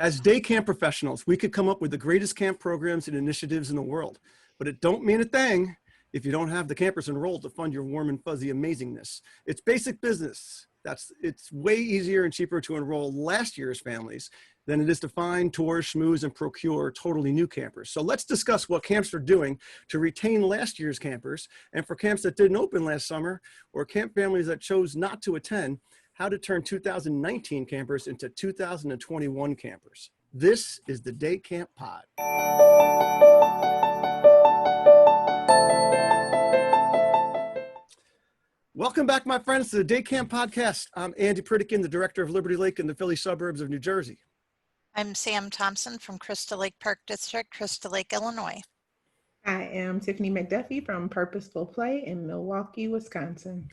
As day camp professionals, we could come up with the greatest camp programs and initiatives in the world, but it don't mean a thing if you don't have the campers enrolled to fund your warm and fuzzy amazingness. It's basic business. It's way easier and cheaper to enroll last year's families than it is to find, tour, schmooze, and procure totally new campers. So let's discuss what camps are doing to retain last year's campers, and for camps that didn't open last summer or camp families that chose not to attend, how to turn 2019 campers into 2021 campers. This is the Day Camp Pod. Welcome back, my friends, to the Day Camp Podcast. I'm Andy Pritikin, the director of Liberty Lake in the Philly suburbs of New Jersey. I'm Sam Thompson from Crystal Lake Park District, Crystal Lake, Illinois. I am Tiffany McDuffie from Purposeful Play in Milwaukee, Wisconsin.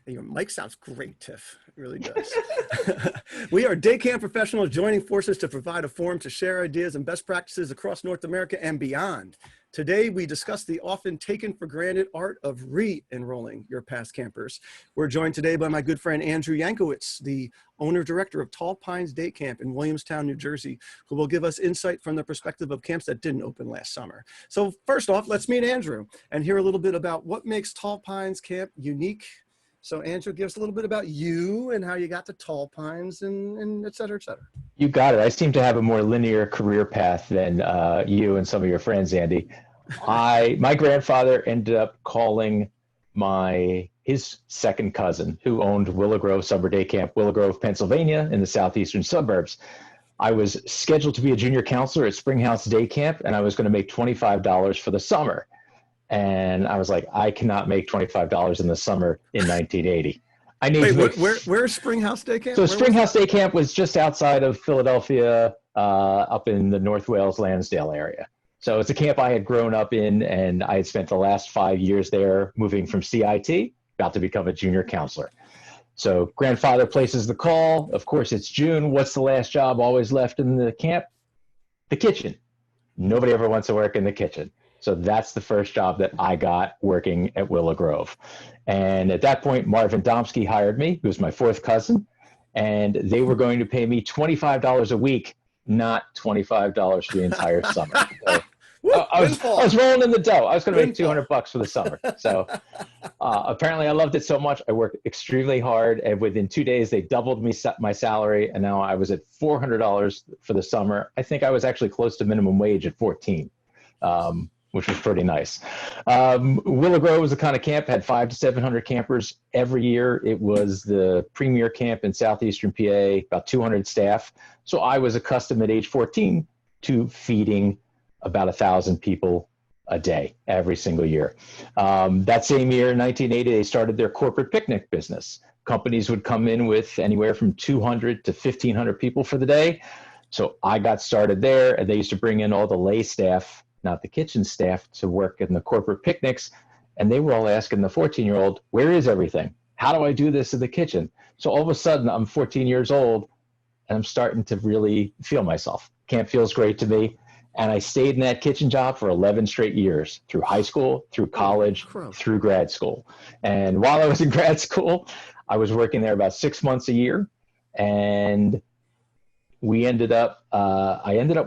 Your mic sounds great, Tiff. It really does. We are day camp professionals joining forces to provide a forum to share ideas and best practices across North America and beyond. Today, we discuss the often taken for granted art of re-enrolling your past campers. We're joined today by my good friend, Andrew Yankowitz, the owner-director of Tall Pines Day Camp in Williamstown, New Jersey, who will give us insight from the perspective of camps that didn't open last summer. So first off, let's meet Andrew and hear a little bit about what makes Tall Pines Camp unique. So Andrew, give us a little bit about you and how you got to Tall Pines and et cetera, et cetera. You got it. I seem to have a more linear career path than you and some of your friends, Andy. My grandfather ended up calling his second cousin, who owned Willow Grove Summer Day Camp, Willow Grove, Pennsylvania, in the southeastern suburbs. I was scheduled to be a junior counselor at Springhouse Day Camp, and I was going to make $25 for the summer. And I was like, I cannot make $25 in the summer in 1980. I need where's Springhouse Day Camp? So Springhouse Day Camp was just outside of Philadelphia, up in the North Wales, Lansdale area. So it's a camp I had grown up in, and I had spent the last 5 years there, moving from CIT, about to become a junior counselor. So grandfather places the call. Of course, it's June. What's the last job always left in the camp? The kitchen. Nobody ever wants to work in the kitchen. So that's the first job that I got, working at Willow Grove. And at that point, Marvin Domsky hired me, who was my fourth cousin, and they were going to pay me $25 a week, not $25 for the entire summer. So I was rolling in the dough. I was going to make $200 for the summer. So apparently I loved it so much. I worked extremely hard, and within 2 days, they doubled my salary, and now I was at $400 for the summer. I think I was actually close to minimum wage at 14. Which was pretty nice. Willow Grove was the kind of camp, had 500 to 700 campers every year. It was the premier camp in southeastern PA, about 200 staff. So I was accustomed at age 14 to feeding about 1,000 people a day, every single year. That same year, in 1980, they started their corporate picnic business. Companies would come in with anywhere from 200 to 1,500 people for the day. So I got started there, and they used to bring in all the lay staff, not the kitchen staff, to work in the corporate picnics. And they were all asking the 14-year-old, where is everything? How do I do this in the kitchen? So all of a sudden, I'm 14 years old, and I'm starting to really feel myself. Camp feels great to me. And I stayed in that kitchen job for 11 straight years, through high school, through college, through grad school. And while I was in grad school, I was working there about 6 months a year. And I ended up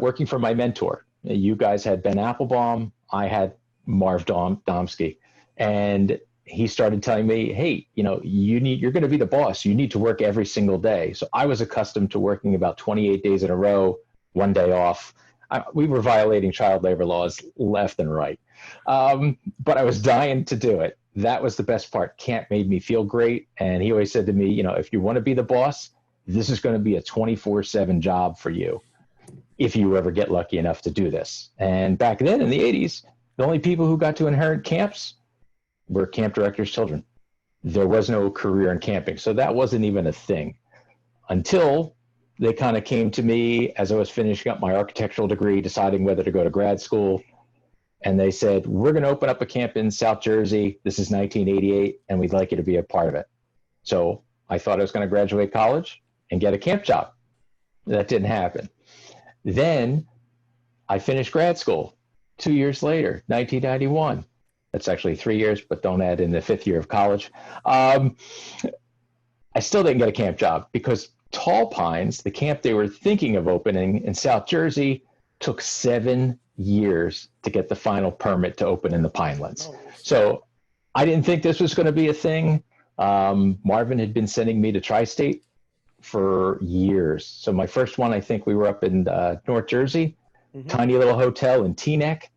working for my mentor. You guys had Ben Applebaum, I had Marv Domsky, and he started telling me, hey, you're going to be the boss. You need to work every single day. So I was accustomed to working about 28 days in a row, 1 day off. We were violating child labor laws left and right. But I was dying to do it. That was the best part. Camp made me feel great. And he always said to me, if you want to be the boss, this is going to be a 24/7 job for you, if you ever get lucky enough to do this. And back then in the 80s, the only people who got to inherit camps were camp directors' children. There was no career in camping. So that wasn't even a thing until they kind of came to me as I was finishing up my architectural degree, deciding whether to go to grad school. And they said, we're going to open up a camp in South Jersey. This is 1988, and we'd like you to be a part of it. So I thought I was going to graduate college and get a camp job. That didn't happen. Then I finished grad school 2 years later, 1991. That's actually 3 years, but don't add in the fifth year of college. I still didn't get a camp job because Tall Pines, the camp they were thinking of opening in South Jersey, took 7 years to get the final permit to open in the Pinelands. So I didn't think this was going to be a thing. Marvin had been sending me to Tri-State for years. So my first one, I think we were up in North Jersey, tiny little hotel in Teaneck.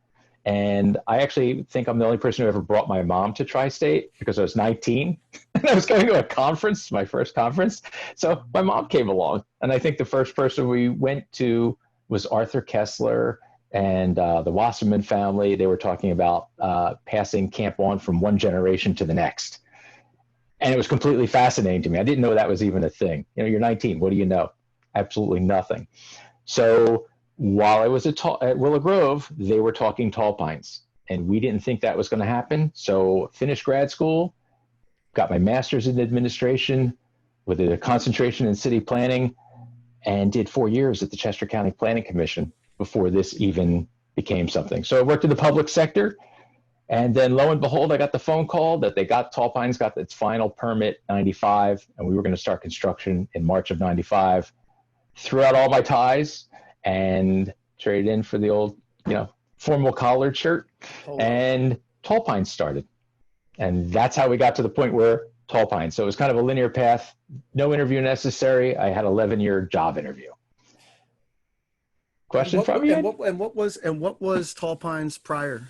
And I actually think I'm the only person who ever brought my mom to Tri-State because I was 19 and I was going to a conference, my first conference. So my mom came along. And I think the first person we went to was Arthur Kessler and the Wasserman family. They were talking about passing camp on from one generation to the next. And it was completely fascinating to me. I didn't know that was even a thing. You know, you're 19. What do you know? Absolutely nothing. So while I was at Willow Grove, they were talking Tall Pines, and we didn't think that was going to happen. So finished grad school, got my master's in administration with a concentration in city planning, and did 4 years at the Chester County Planning Commission before this even became something. So I worked in the public sector, and then lo and behold, I got the phone call that Tall Pines got its final permit 95, and we were going to start construction in March of 95. Threw out all my ties and traded in for the old, formal collared shirt, and Tall Pines started. And that's how we got to the point where Tall Pines. So it was kind of a linear path, no interview necessary. I had an 11-year job interview. Question from you? And what was Tall Pines prior?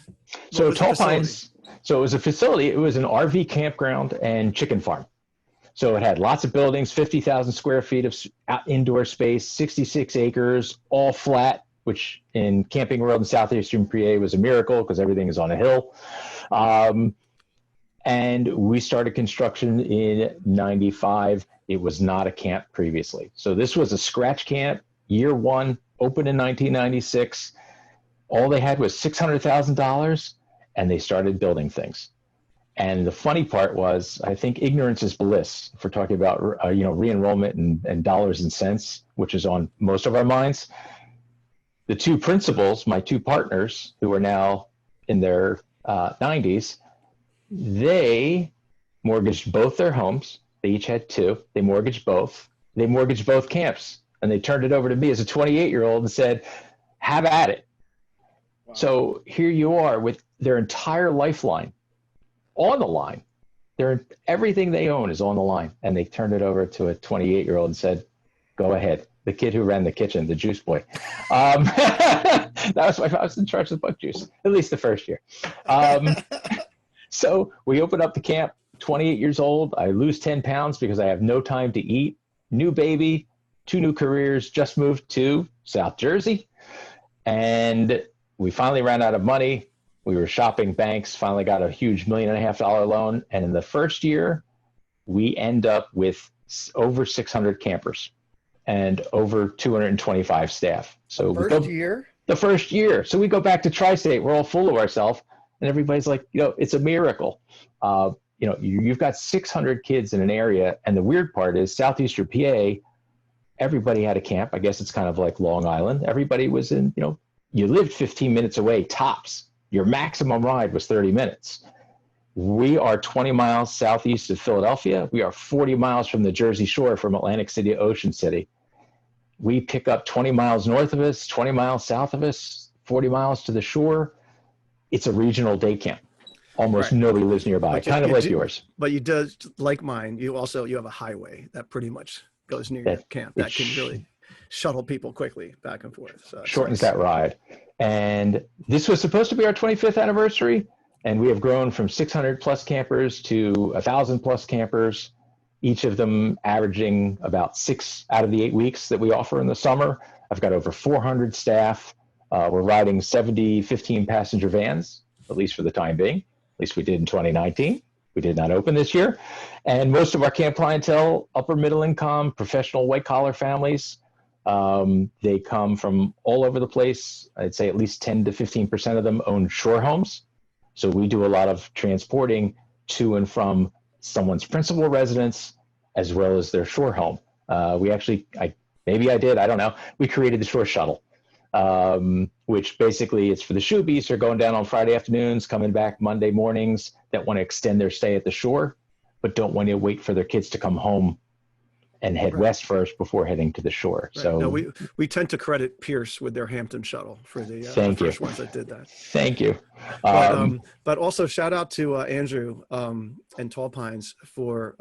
So Tall Pines, so it was a facility. It was an RV campground and chicken farm. So it had lots of buildings, 50,000 square feet of indoor space, 66 acres, all flat, which in camping world in southeastern PA was a miracle because everything is on a hill. And we started construction in 95. It was not a camp previously. So this was a scratch camp, year one, opened in 1996. All they had was $600,000, and they started building things. And the funny part was, I think ignorance is bliss. If we're talking about, re-enrollment and dollars and cents, which is on most of our minds. The two principals, my two partners, who are now in their 90s, they mortgaged both their homes. They each had two. They mortgaged both. They mortgaged both camps. And they turned it over to me as a 28-year-old and said, have at it. Wow. So here you are with their entire lifeline on the line. Everything they own is on the line. And they turned it over to a 28-year-old and said, go ahead. The kid who ran the kitchen, the juice boy. That was I was in charge of the bug juice, at least the first year. So we opened up the camp, 28 years old. I lose 10 pounds because I have no time to eat. New baby, 2 new careers, just moved to South Jersey. And we finally ran out of money. We were shopping banks, finally got a huge $1.5 million loan. And in the first year, we end up with over 600 campers and over 225 staff. So the first year. So we go back to Tri-State. We're all full of ourselves. And everybody's like, it's a miracle. You've got 600 kids in an area. And the weird part is southeastern PA, everybody had a camp. I guess it's kind of like Long Island. Everybody was in, you lived 15 minutes away, tops. Your maximum ride was 30 minutes. We are 20 miles southeast of Philadelphia. We are 40 miles from the Jersey Shore, from Atlantic City to Ocean City. We pick up 20 miles north of us, 20 miles south of us, 40 miles to the shore. It's a regional day camp. Almost nobody lives nearby, kind of like yours. But you do, like mine, you have a highway that pretty much goes near your camp that can really shuttle people quickly back and forth. So shortens that ride. And this was supposed to be our 25th anniversary. And we have grown from 600 plus campers to 1,000 plus campers, each of them averaging about 6 out of the 8 weeks that we offer in the summer. I've got over 400 staff. We're riding 70 15 passenger vans, at least for the time being. At least we did in 2019. We did not open this year. And most of our camp clientele, upper middle income, professional white collar families. They come from all over the place. I'd say at least 10 to 15% of them own shore homes. So we do a lot of transporting to and from someone's principal residence as well as their shore home. I don't know. We created the shore shuttle, which basically it's for the shoobies who are going down on Friday afternoons, coming back Monday mornings, that want to extend their stay at the shore, but don't want to wait for their kids to come home and head Right. west first before heading to the shore. Right. So No, we tend to credit Pierce with their Hampton shuttle for the Thank you. first ones that did that. Thank you. But also shout out to Andrew and Tall Pines for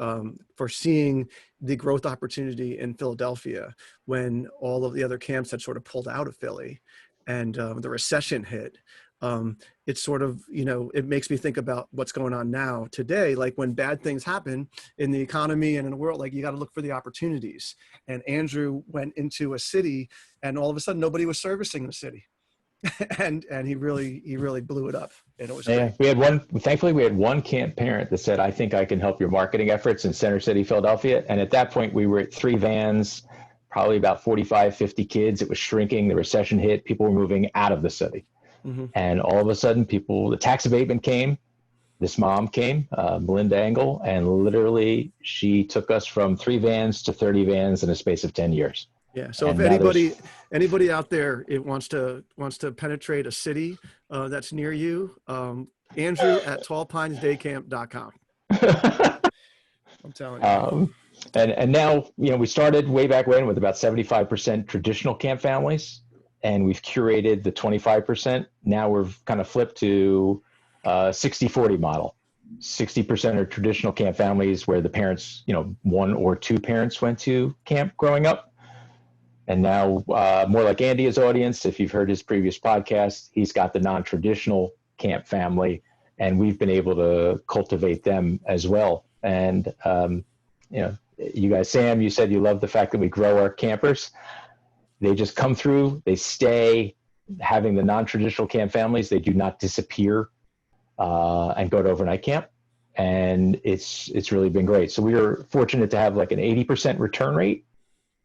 seeing the growth opportunity in Philadelphia when all of the other camps had sort of pulled out of Philly, and the recession hit. It's sort of, it makes me think about what's going on now today. Like when bad things happen in the economy and in the world, like you got to look for the opportunities. And Andrew went into a city and all of a sudden nobody was servicing the city. and he really blew it up. And it was great. Thankfully we had one camp parent that said, I think I can help your marketing efforts in Center City, Philadelphia. And at that point we were at 3 vans, probably about 45, 50 kids. It was shrinking. The recession hit. People were moving out of the city. Mm-hmm. And all of a sudden the tax abatement came. This mom came, Melinda Engel, and literally she took us from 3 vans to 30 vans in a space of 10 years. Yeah. So and if anybody out there wants to penetrate a city that's near you, Andrew at tallpinesdaycamp.com. I'm telling you. And now, we started way back when with about 75% traditional camp families, and we've curated the 25%. Now we've kind of flipped to 60-40 model. 60% are traditional camp families where the parents, 1 or 2 parents went to camp growing up. And now more like Andy's audience, if you've heard his previous podcast, he's got the non-traditional camp family, and we've been able to cultivate them as well. And, you guys, Sam, you said you love the fact that we grow our campers. They just come through, they stay. Having the non-traditional camp families, they do not disappear and go to overnight camp. And it's really been great. So we were fortunate to have like an 80% return rate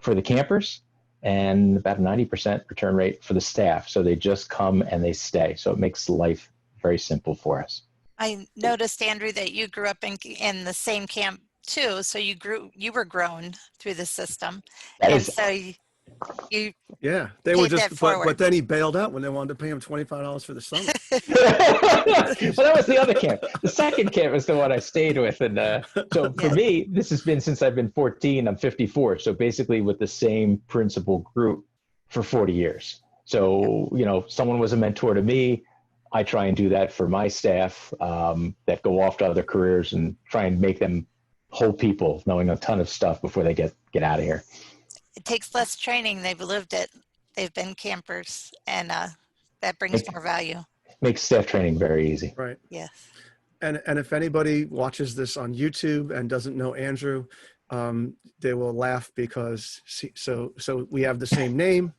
for the campers and about a 90% return rate for the staff. So they just come and they stay. So it makes life very simple for us. I noticed, Andrew, that you grew up in the same camp too. So you were grown through the system. Yeah, they were just, but then he bailed out when they wanted to pay him $25 for the summer. Well, that was the other camp. The second camp was the one I stayed with. And so for me, this has been since I've been 14, I'm 54. So basically with the same principal group for 40 years. So, someone was a mentor to me. I try and do that for my staff that go off to other careers and try and make them whole people, knowing a ton of stuff before they get out of here. It takes less training. They've lived it. They've been campers, and that brings more value. Makes staff training very easy. Right. Yes. And if anybody watches this on YouTube and doesn't know Andrew, they will laugh because so we have the same name,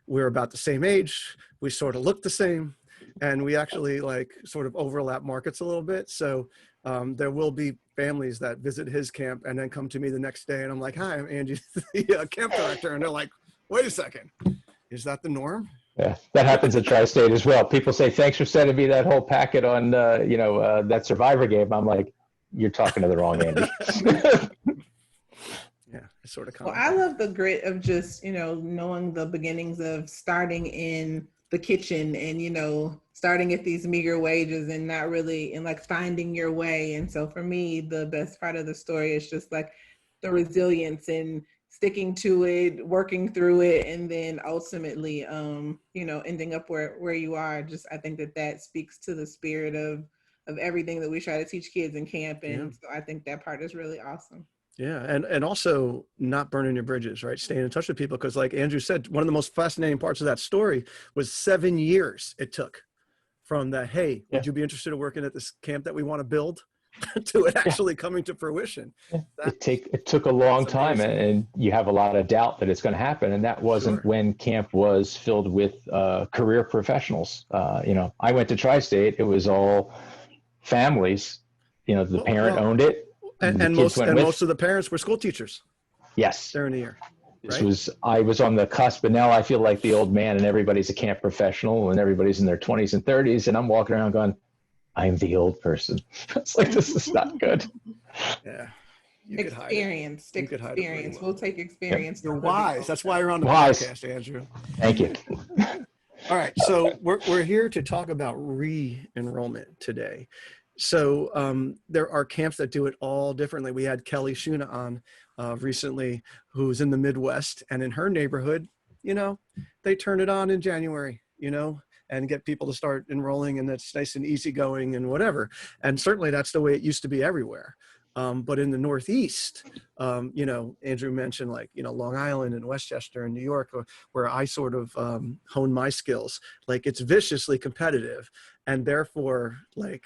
we're about the same age, we sort of look the same, and we actually like sort of overlap markets a little bit. So there will be families that visit his camp and then come to me the next day and I'm like, hi, I'm Angie, the camp director. And they're like, wait a second, is that the norm? Yeah, that happens at Tri-State as well. People say, thanks for sending me that whole packet on, that Survivor game. I'm like, you're talking to the wrong Andy. Yeah, it's sort of common. Well, I love the grit of just, knowing the beginnings of starting in the kitchen and, starting at these meager wages and not really, and like finding your way. And so for me, the best part of the story is just like the resilience and sticking to it, working through it, and then ultimately, ending up where you are. Just, I think that speaks to the spirit of everything that we try to teach kids in camp. And so I think that part is really awesome. Yeah. And also not burning your bridges, right? Staying in touch with people. Cause like Andrew said, one of the most fascinating parts of that story was 7 years it took from the, hey, would you be interested in working at this camp that we want to build to it actually coming to fruition. It took a long time, and you have a lot of doubt that it's going to happen. And that wasn't when camp was filled with career professionals. I went to Tri-State. It was all families. The parent owned it. And most of the parents were school teachers. Yes. During the year. I was on the cusp, but now I feel like the old man and everybody's a camp professional and everybody's in their 20s and 30s. And I'm walking around going, I'm the old person. It's like, this is not good. Yeah. Experience. Really well. We'll take experience. You're wise. That's why you're on the podcast, Andrew. Thank you. All right. So we're here to talk about re-enrollment today. So there are camps that do it all differently. We had Kelly Shuna on recently, who's in the Midwest, and in her neighborhood, you know, they turn it on in January, you know, and get people to start enrolling, and it's nice and easygoing and whatever. And certainly that's the way it used to be everywhere. But in the Northeast, you know, Andrew mentioned, like, you know, Long Island and Westchester and New York, where I sort of honed my skills. Like, it's viciously competitive, and therefore, like,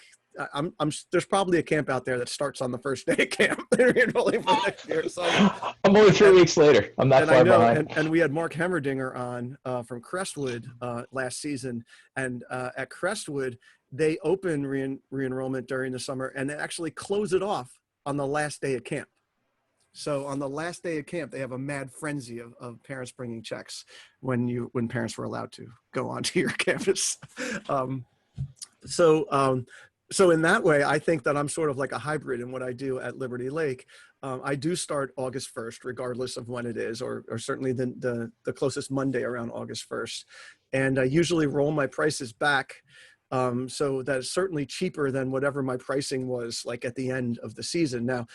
there's probably a camp out there that starts on the first day of camp. They're enrolling for next year. So I'm only 3 weeks later. I'm not far behind. And we had Mark Hemmerdinger on from Crestwood last season, and at Crestwood they open re-enrollment during the summer, and they actually close it off on the last day of camp. So on the last day of camp, they have a mad frenzy of parents bringing checks when parents were allowed to go onto your campus. So in that way, I think that I'm sort of like a hybrid in what I do at Liberty Lake. I do start August 1st, regardless of when it is, or certainly the closest Monday around August 1st. And I usually roll my prices back, so that it's certainly cheaper than whatever my pricing was like at the end of the season. Now,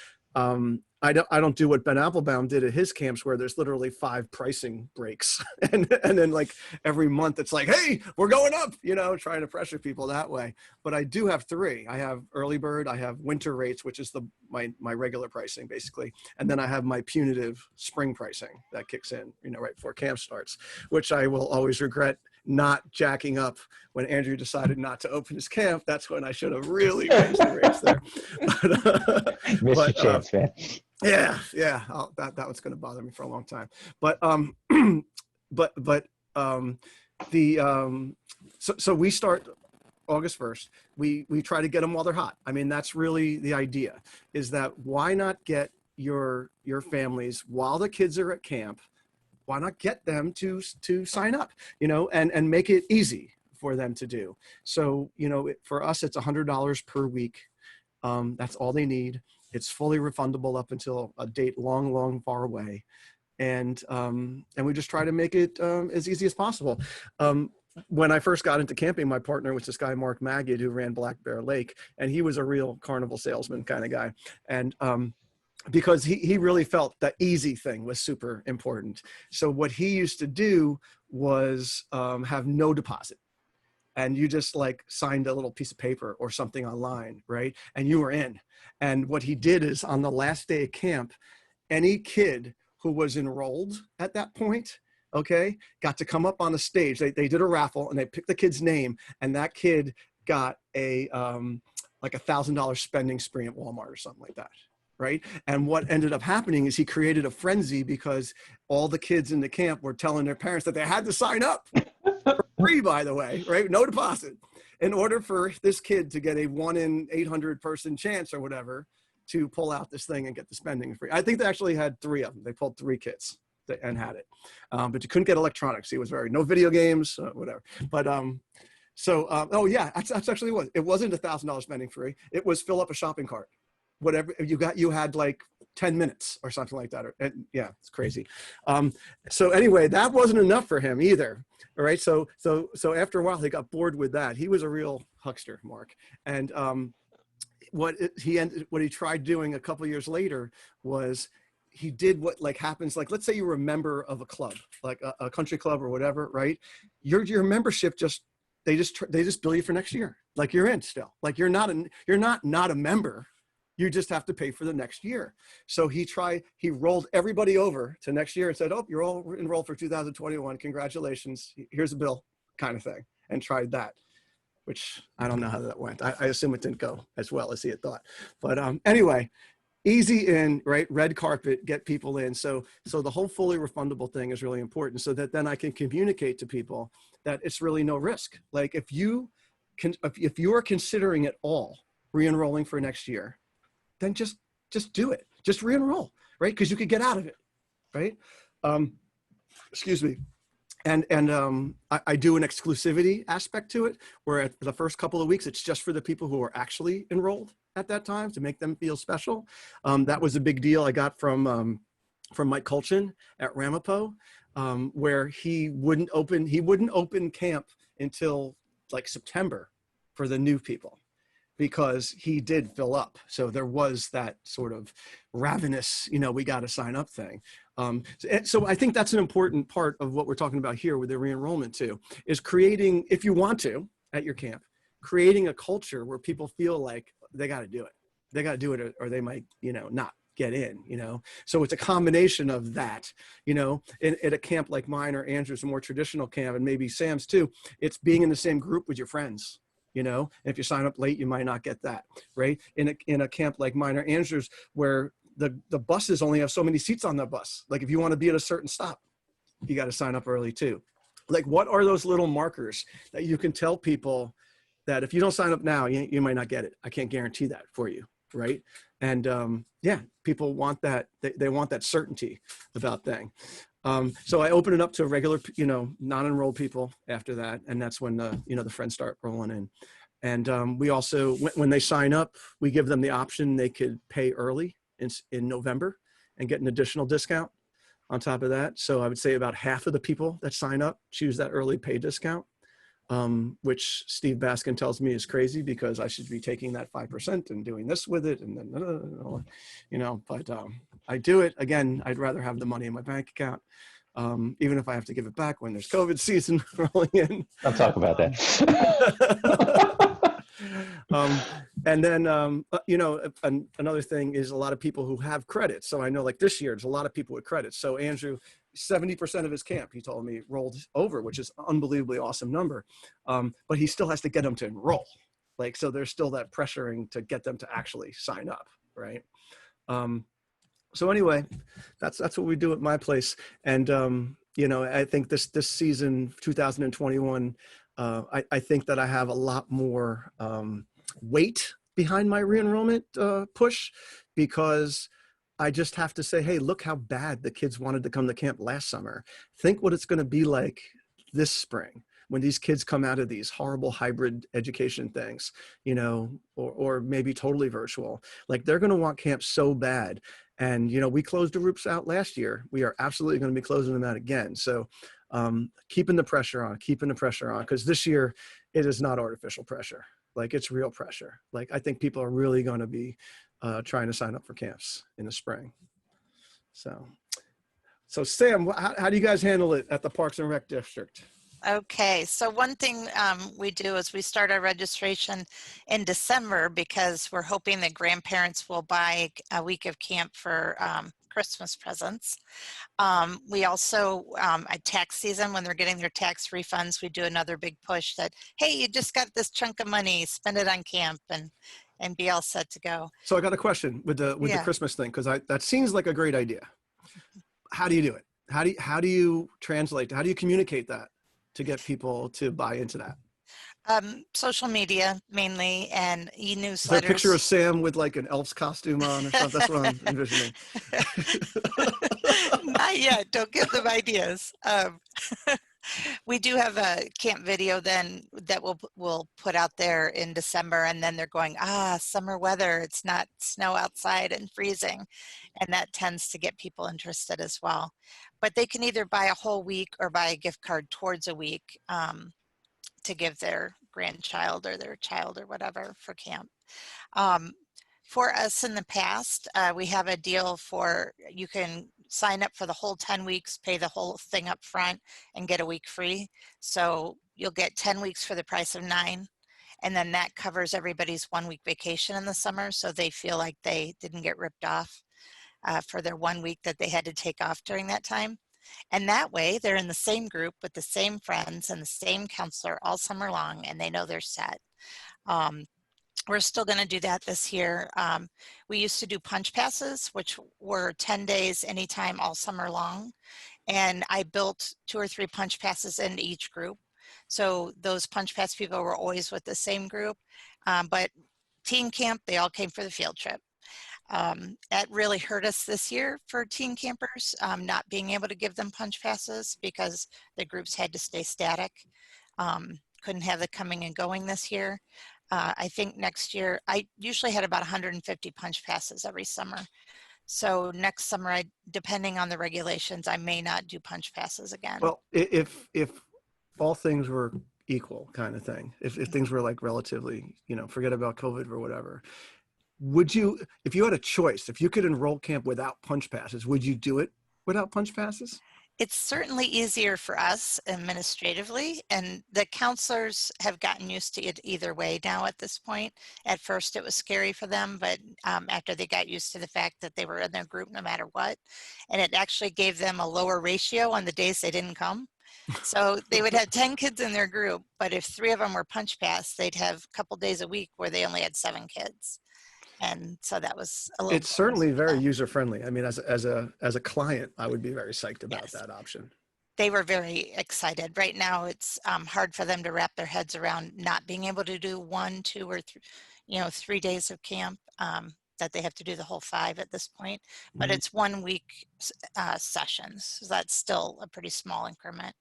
I don't do what Ben Applebaum did at his camps, where there's literally 5 pricing breaks, and then like every month it's like, hey, we're going up, you know, trying to pressure people that way. But I do have 3. I have early bird, I have winter rates, which is my regular pricing basically, and then I have my punitive spring pricing that kicks in, you know, right before camp starts, which I will always regret not jacking up when Andrew decided not to open his camp. That's when I should have really raised the rates there. Missed your chance, man. Yeah. That was going to bother me for a long time. But so we start August 1st. We try to get them while they're hot. I mean, that's really the idea, is that why not get your families while the kids are at camp? Why not get them to sign up, you know, and make it easy for them to do. So, you know, for us, it's $100 per week. That's all they need. It's fully refundable up until a date long far away. And we just try to make it as easy as possible. When I first got into camping, my partner was this guy, Mark Magid, who ran Black Bear Lake, and he was a real carnival salesman kind of guy. And because he really felt the easy thing was super important. So what he used to do was have no deposit. And you just like signed a little piece of paper or something online, right? And you were in. And what he did is, on the last day of camp, any kid who was enrolled at that point, okay, got to come up on the stage. They did a raffle, and they picked the kid's name, and that kid got a like $1,000 spending spree at Walmart or something like that. Right. And what ended up happening is he created a frenzy, because all the kids in the camp were telling their parents that they had to sign up for free, by the way, right? No deposit, in order for this kid to get a 1 in 800 person chance or whatever to pull out this thing and get the spending free. I think they actually had 3 of them. They pulled 3 kits and had it, but you couldn't get electronics. It was no video games, whatever. But oh yeah, that's actually what it wasn't $1,000 spending free. It was fill up a shopping cart. Whatever you had like 10 minutes or something like that. Yeah, it's crazy. So anyway, that wasn't enough for him either. All right. So after a while, he got bored with that. He was a real huckster, Mark. And what he tried doing a couple of years later was, he did what like happens, like, let's say you were a member of a club, like a country club or whatever, right? Your membership they just bill you for next year. Like, you're in still. Like, you're not a member. You just have to pay for the next year. So he rolled everybody over to next year and said, oh, you're all enrolled for 2021. Congratulations. Here's a bill, kind of thing. And tried that, which I don't know how that went. I assume it didn't go as well as he had thought. But anyway, easy in, right? Red carpet, get people in. So the whole fully refundable thing is really important, so that then I can communicate to people that it's really no risk. Like, if you are considering at all re-enrolling for next year, then just do it. Just re-enroll, right? Because you could get out of it, right? Excuse me. And I do an exclusivity aspect to it, where at the first couple of weeks, it's just for the people who are actually enrolled at that time, to make them feel special. That was a big deal I got from Mike Colchin at Ramapo, where he wouldn't open camp until like September for the new people. because he did fill up. So there was that sort of ravenous, we got to sign up thing. So I think that's an important part of what we're talking about here with the re-enrollment too, is creating, if you want to, at your camp, creating a culture where people feel like they got to do it. They got to do it or they might, not get in, So it's a combination of that, at a camp like mine or Andrew's, a more traditional camp, and maybe Sam's too, it's being in the same group with your friends. And if you sign up late, you might not get that, right? In a camp like mine or Andrew's, where the buses only have so many seats on the bus. Like if you want to be at a certain stop, you got to sign up early too. Like what are those little markers that you can tell people that if you don't sign up now, you might not get it. I can't guarantee that for you, right? And yeah, people want that. They want that certainty about thing. So I open it up to regular, non-enrolled people after that. And that's when the friends start rolling in. And we also, when they sign up, we give them the option they could pay early in November and get an additional discount on top of that. So I would say about half of the people that sign up choose that early pay discount, which Steve Baskin tells me is crazy because I should be taking that 5% and doing this with it. And then, but I do it. Again, I'd rather have the money in my bank account, even if I have to give it back when there's COVID season rolling in. I'll talk about that. And then, another thing is a lot of people who have credits. So I know like this year, there's a lot of people with credits. So Andrew, 70% of his camp, he told me, rolled over, which is an unbelievably awesome number. But he still has to get them to enroll. Like, so there's still that pressuring to get them to actually sign up, right? So anyway, that's what we do at my place. And, I think this season, 2021, I think that I have a lot more weight behind my re-enrollment push, because I just have to say, hey, look how bad the kids wanted to come to camp last summer. Think what it's going to be like this spring when these kids come out of these horrible hybrid education things, or maybe totally virtual. Like they're going to want camp so bad. And, we closed the groups out last year. We are absolutely going to be closing them out again. So keeping the pressure on, because this year it is not artificial pressure. Like it's real pressure. Like I think people are really going to be trying to sign up for camps in the spring. So Sam, how do you guys handle it at the Parks and Rec District? Okay, so one thing we do is we start our registration in December because we're hoping that grandparents will buy a week of camp for Christmas presents. We also, at tax season, when they're getting their tax refunds, we do another big push that, hey, you just got this chunk of money, spend it on camp and be all set to go. So I got a question with the Christmas thing, because that seems like a great idea. How do you do it? How do you translate? How do you communicate that to get people to buy into that? Social media mainly, and e-newsletters. Is there a picture of Sam with like an elf's costume on or something? That's what I'm envisioning. Not yet. Don't give them ideas. We do have a camp video then that we'll put out there in December, and then they're going, summer weather, it's not snow outside and freezing. And that tends to get people interested as well. But they can either buy a whole week or buy a gift card towards a week to give their grandchild or their child or whatever for camp. For us in the past, we have a deal for, you can sign up for the whole 10 weeks, pay the whole thing up front and get a week free. So you'll get 10 weeks for the price of 9. And then that covers everybody's 1 week vacation in the summer. So they feel like they didn't get ripped off for their 1 week that they had to take off during that time. And that way they're in the same group with the same friends and the same counselor all summer long, and they know they're set. We're still going to do that this year. We used to do punch passes, which were 10 days anytime all summer long. And I built 2 or 3 punch passes into each group. So those punch pass people were always with the same group. But teen camp, they all came for the field trip. It really hurt us this year for teen campers, not being able to give them punch passes because the groups had to stay static. Couldn't have the coming and going this year. I think next year, I usually had about 150 punch passes every summer. So next summer, depending on the regulations, I may not do punch passes again. Well, if all things were equal kind of thing, if things were like relatively, you know, forget about COVID or whatever, would you, if you had a choice, if you could enroll camp without punch passes, would you do it without punch passes? It's certainly easier for us administratively, and the counselors have gotten used to it either way now at this point. At first it was scary for them, but after they got used to the fact that they were in their group no matter what, and it actually gave them a lower ratio on the days they didn't come. So they would have 10 kids in their group, but if 3 of them were punch pass, they'd have a couple days a week where they only had 7 kids. And so that was a little. It's certainly very user friendly. I mean, as a client, I would be very psyched about that option. They were very excited. Right now, it's hard for them to wrap their heads around not being able to do 1, 2, or 3 days of camp. That they have to do the whole 5 at this point. But it's 1 week sessions. So that's still a pretty small increment.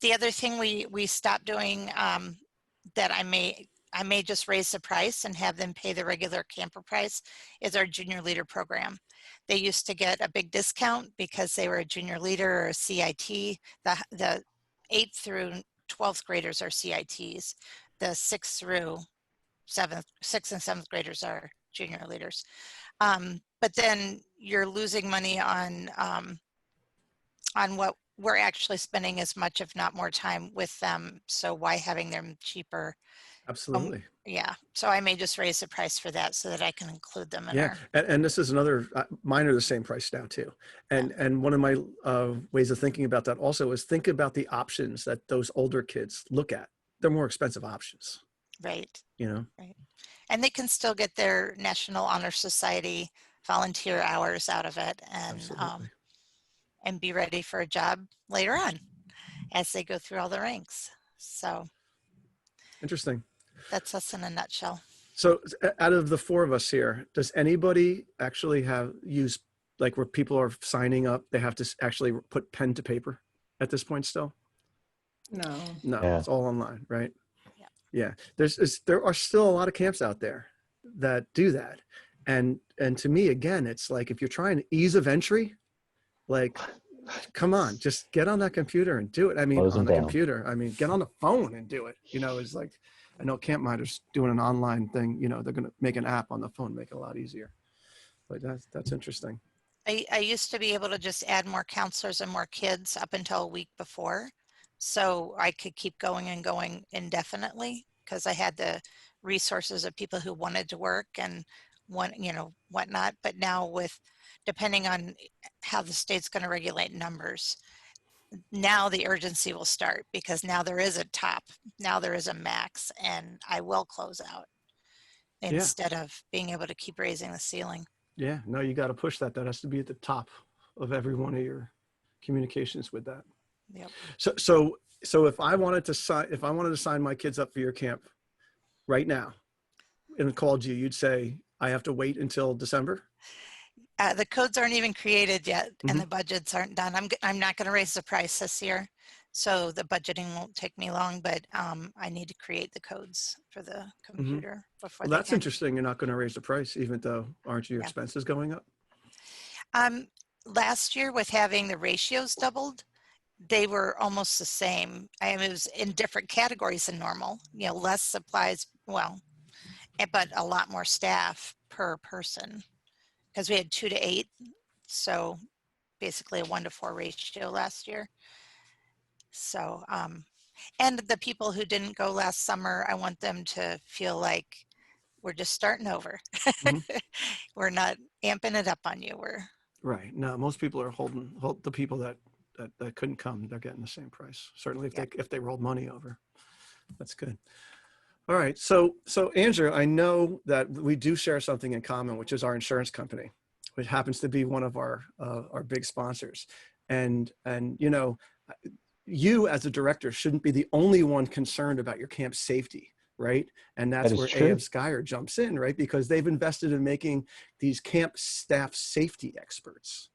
The other thing we stopped doing that I may just raise the price and have them pay the regular camper price is our junior leader program. They used to get a big discount because they were a junior leader or a CIT. The 8th through 12th graders are CITs. The 6th through 6th and 7th graders are junior leaders. But then you're losing money on what we're actually spending as much, if not more time with them. So why having them cheaper? Absolutely. Yeah. So I may just raise the price for that so that I can include them in our. And this is another, mine are the same price now too. And one of my ways of thinking about that also is think about the options that those older kids look at. They're more expensive options. Right. You know? Right. And they can still get their National Honor Society volunteer hours out of it and be ready for a job later on as they go through all the ranks. So interesting. That's us in a nutshell. So out of the 4 of us here, does anybody actually use like where people are signing up, they have to actually put pen to paper at this point still? No. It's all online, right? Yeah. There are still a lot of camps out there that do that. And to me, again, it's like, if you're trying ease of entry, like, come on, just get on that computer and do it. I mean, on the computer, I mean, get on the phone and do it. You know, it's like, I know Camp Minder's doing an online thing, you know, they're going to make an app on the phone, make it a lot easier. But that's interesting. I used to be able to just add more counselors and more kids up until a week before. So I could keep going and going indefinitely because I had the resources of people who wanted to work and whatnot. But now depending on how the state's going to regulate numbers, now the urgency will start because now there is a top, now there is a max, and I will close out instead of being able to keep raising the ceiling. Yeah, no, you got to push that. That has to be at the top of every one of your communications with that. Yep. So if I wanted to sign my kids up for your camp right now and called you, you'd say I have to wait until December? The codes aren't even created yet, and the budgets aren't done. I'm not going to raise the price this year, so the budgeting won't take me long. But I need to create the codes for the computer before. Well, that's interesting. You're not going to raise the price, even though aren't your expenses going up? Last year, with having the ratios doubled, they were almost the same. I mean, it was in different categories than normal. You know, less supplies, but a lot more staff per person. Because we had 2 to 8, so basically a 1 to 4 ratio last year. So, and the people who didn't go last summer, I want them to feel like we're just starting over. We're not amping it up on you. Right. No, most people are holding the people that couldn't come. They're getting the same price. Certainly, if they rolled money over, that's good. All right. So Andrew, I know that we do share something in common, which is our insurance company, which happens to be one of our big sponsors. And you know, you as a director shouldn't be the only one concerned about your camp safety, right? And that's where AM Skyer jumps in, right? Because they've invested in making these camp staff safety experts.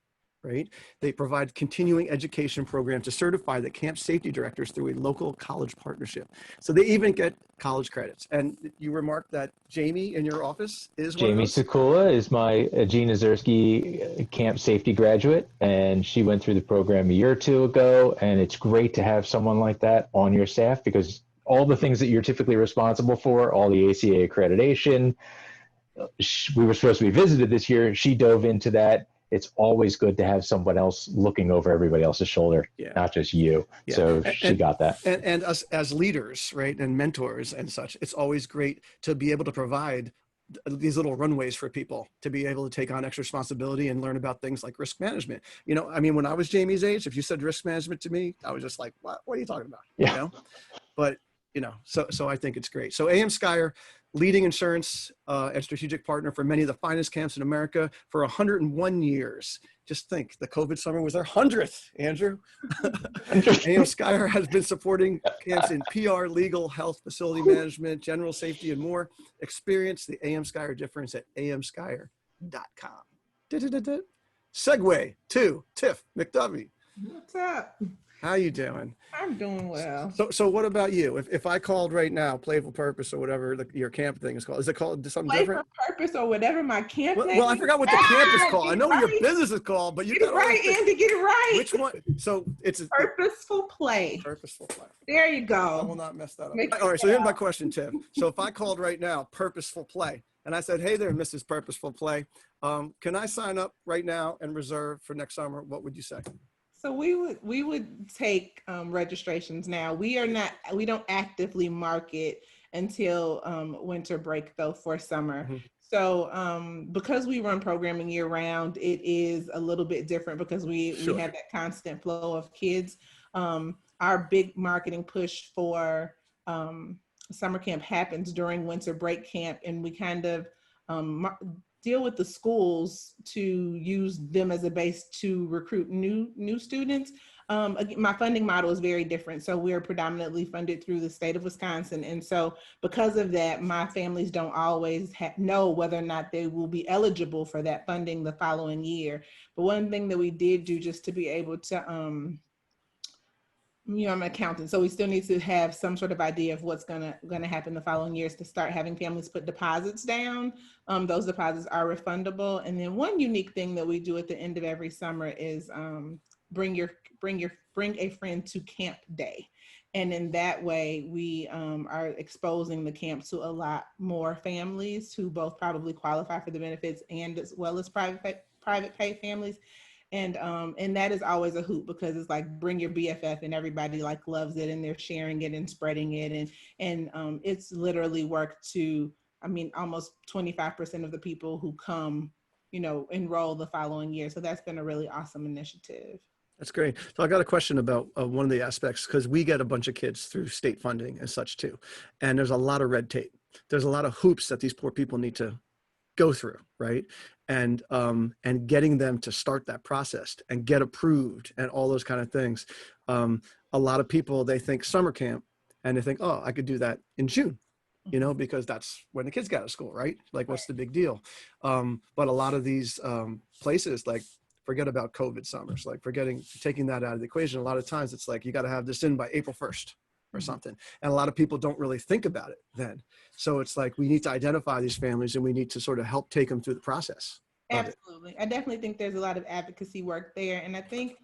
right? They provide continuing education programs to certify the camp safety directors through a local college partnership. So they even get college credits. And you remarked that Jamie in your office is one of Jamie those? Sekula is my Gina Zersky camp safety graduate, and she went through the program a year or two ago. And it's great to have someone like that on your staff, because all the things that you're typically responsible for, all the ACA accreditation, we were supposed to be visited this year. She dove into that. It's always good to have someone else looking over everybody else's shoulder, not just you. Yeah. So she got that. And us as leaders, right, and mentors and such, it's always great to be able to provide these little runways for people to be able to take on extra responsibility and learn about things like risk management. You know, I mean, when I was Jamie's age, if you said risk management to me, I was just like, what are you talking about? Yeah. You know, but you know, so I think it's great. So AM Skyer, leading insurance and strategic partner for many of the finest camps in America for 101 years. Just think, the COVID summer was our 100th, Andrew. AM Skyer has been supporting camps in PR, legal, health, facility management, general safety, and more. Experience the AM Skyer difference at amskyer.com. Segue to Tiff McDuffie. What's up? How you doing? I'm doing well. So what about you? If I called right now, Playful Purpose or whatever your camp thing is called, is it called something different? Playful Purpose or whatever my camp name Well, I forgot what the camp is called. I know what your right. business is called, but you Get it got right, Andy. Get it right. Which one? So it's Purposeful play. Purposeful Play. There you I will go. not mess that up. Make All right. So it here's my out. question, Tim. So if I called right now, Purposeful Play, and I said, "Hey there, Mrs. Purposeful Play, can I sign up right now and reserve for next summer?" What would you say? So we would take registrations now. We don't actively market until winter break though for summer. Mm-hmm. So because we run programming year round, it is a little bit different because we have that constant flow of kids. Our big marketing push for summer camp happens during winter break camp, and we kind of deal with the schools to use them as a base to recruit new students. Again, my funding model is very different. So we're predominantly funded through the state of Wisconsin. And so because of that, my families don't always know whether or not they will be eligible for that funding the following year. But one thing that we did do just to be able to, you know, I'm an accountant, so we still need to have some sort of idea of what's gonna happen the following years to start having families put deposits down. Those deposits are refundable. And then one unique thing that we do at the end of every summer is bring a friend to camp day. And in that way, we are exposing the camp to a lot more families who both probably qualify for the benefits and as well as private pay families. And that is always a hoot because it's like bring your BFF and everybody like loves it and they're sharing it and spreading it. And it's literally worked to, I mean, almost 25% of the people who come, you know, enroll the following year. So that's been a really awesome initiative. That's great. So I got a question about one of the aspects, because we get a bunch of kids through state funding and such too. And there's a lot of red tape. There's a lot of hoops that these poor people need to go through, right? And getting them to start that process and get approved and all those kind of things. A lot of people, they think summer camp and they think, oh, I could do that in June, you know, because that's when the kids get out of school, right? Like, what's the big deal? But a lot of these places, like, forget about COVID summers, like taking that out of the equation. A lot of times it's like, you got to have this in by April 1st or something. And a lot of people don't really think about it then. So it's like, we need to identify these families and we need to sort of help take them through the process. Absolutely. I definitely think there's a lot of advocacy work there. And I think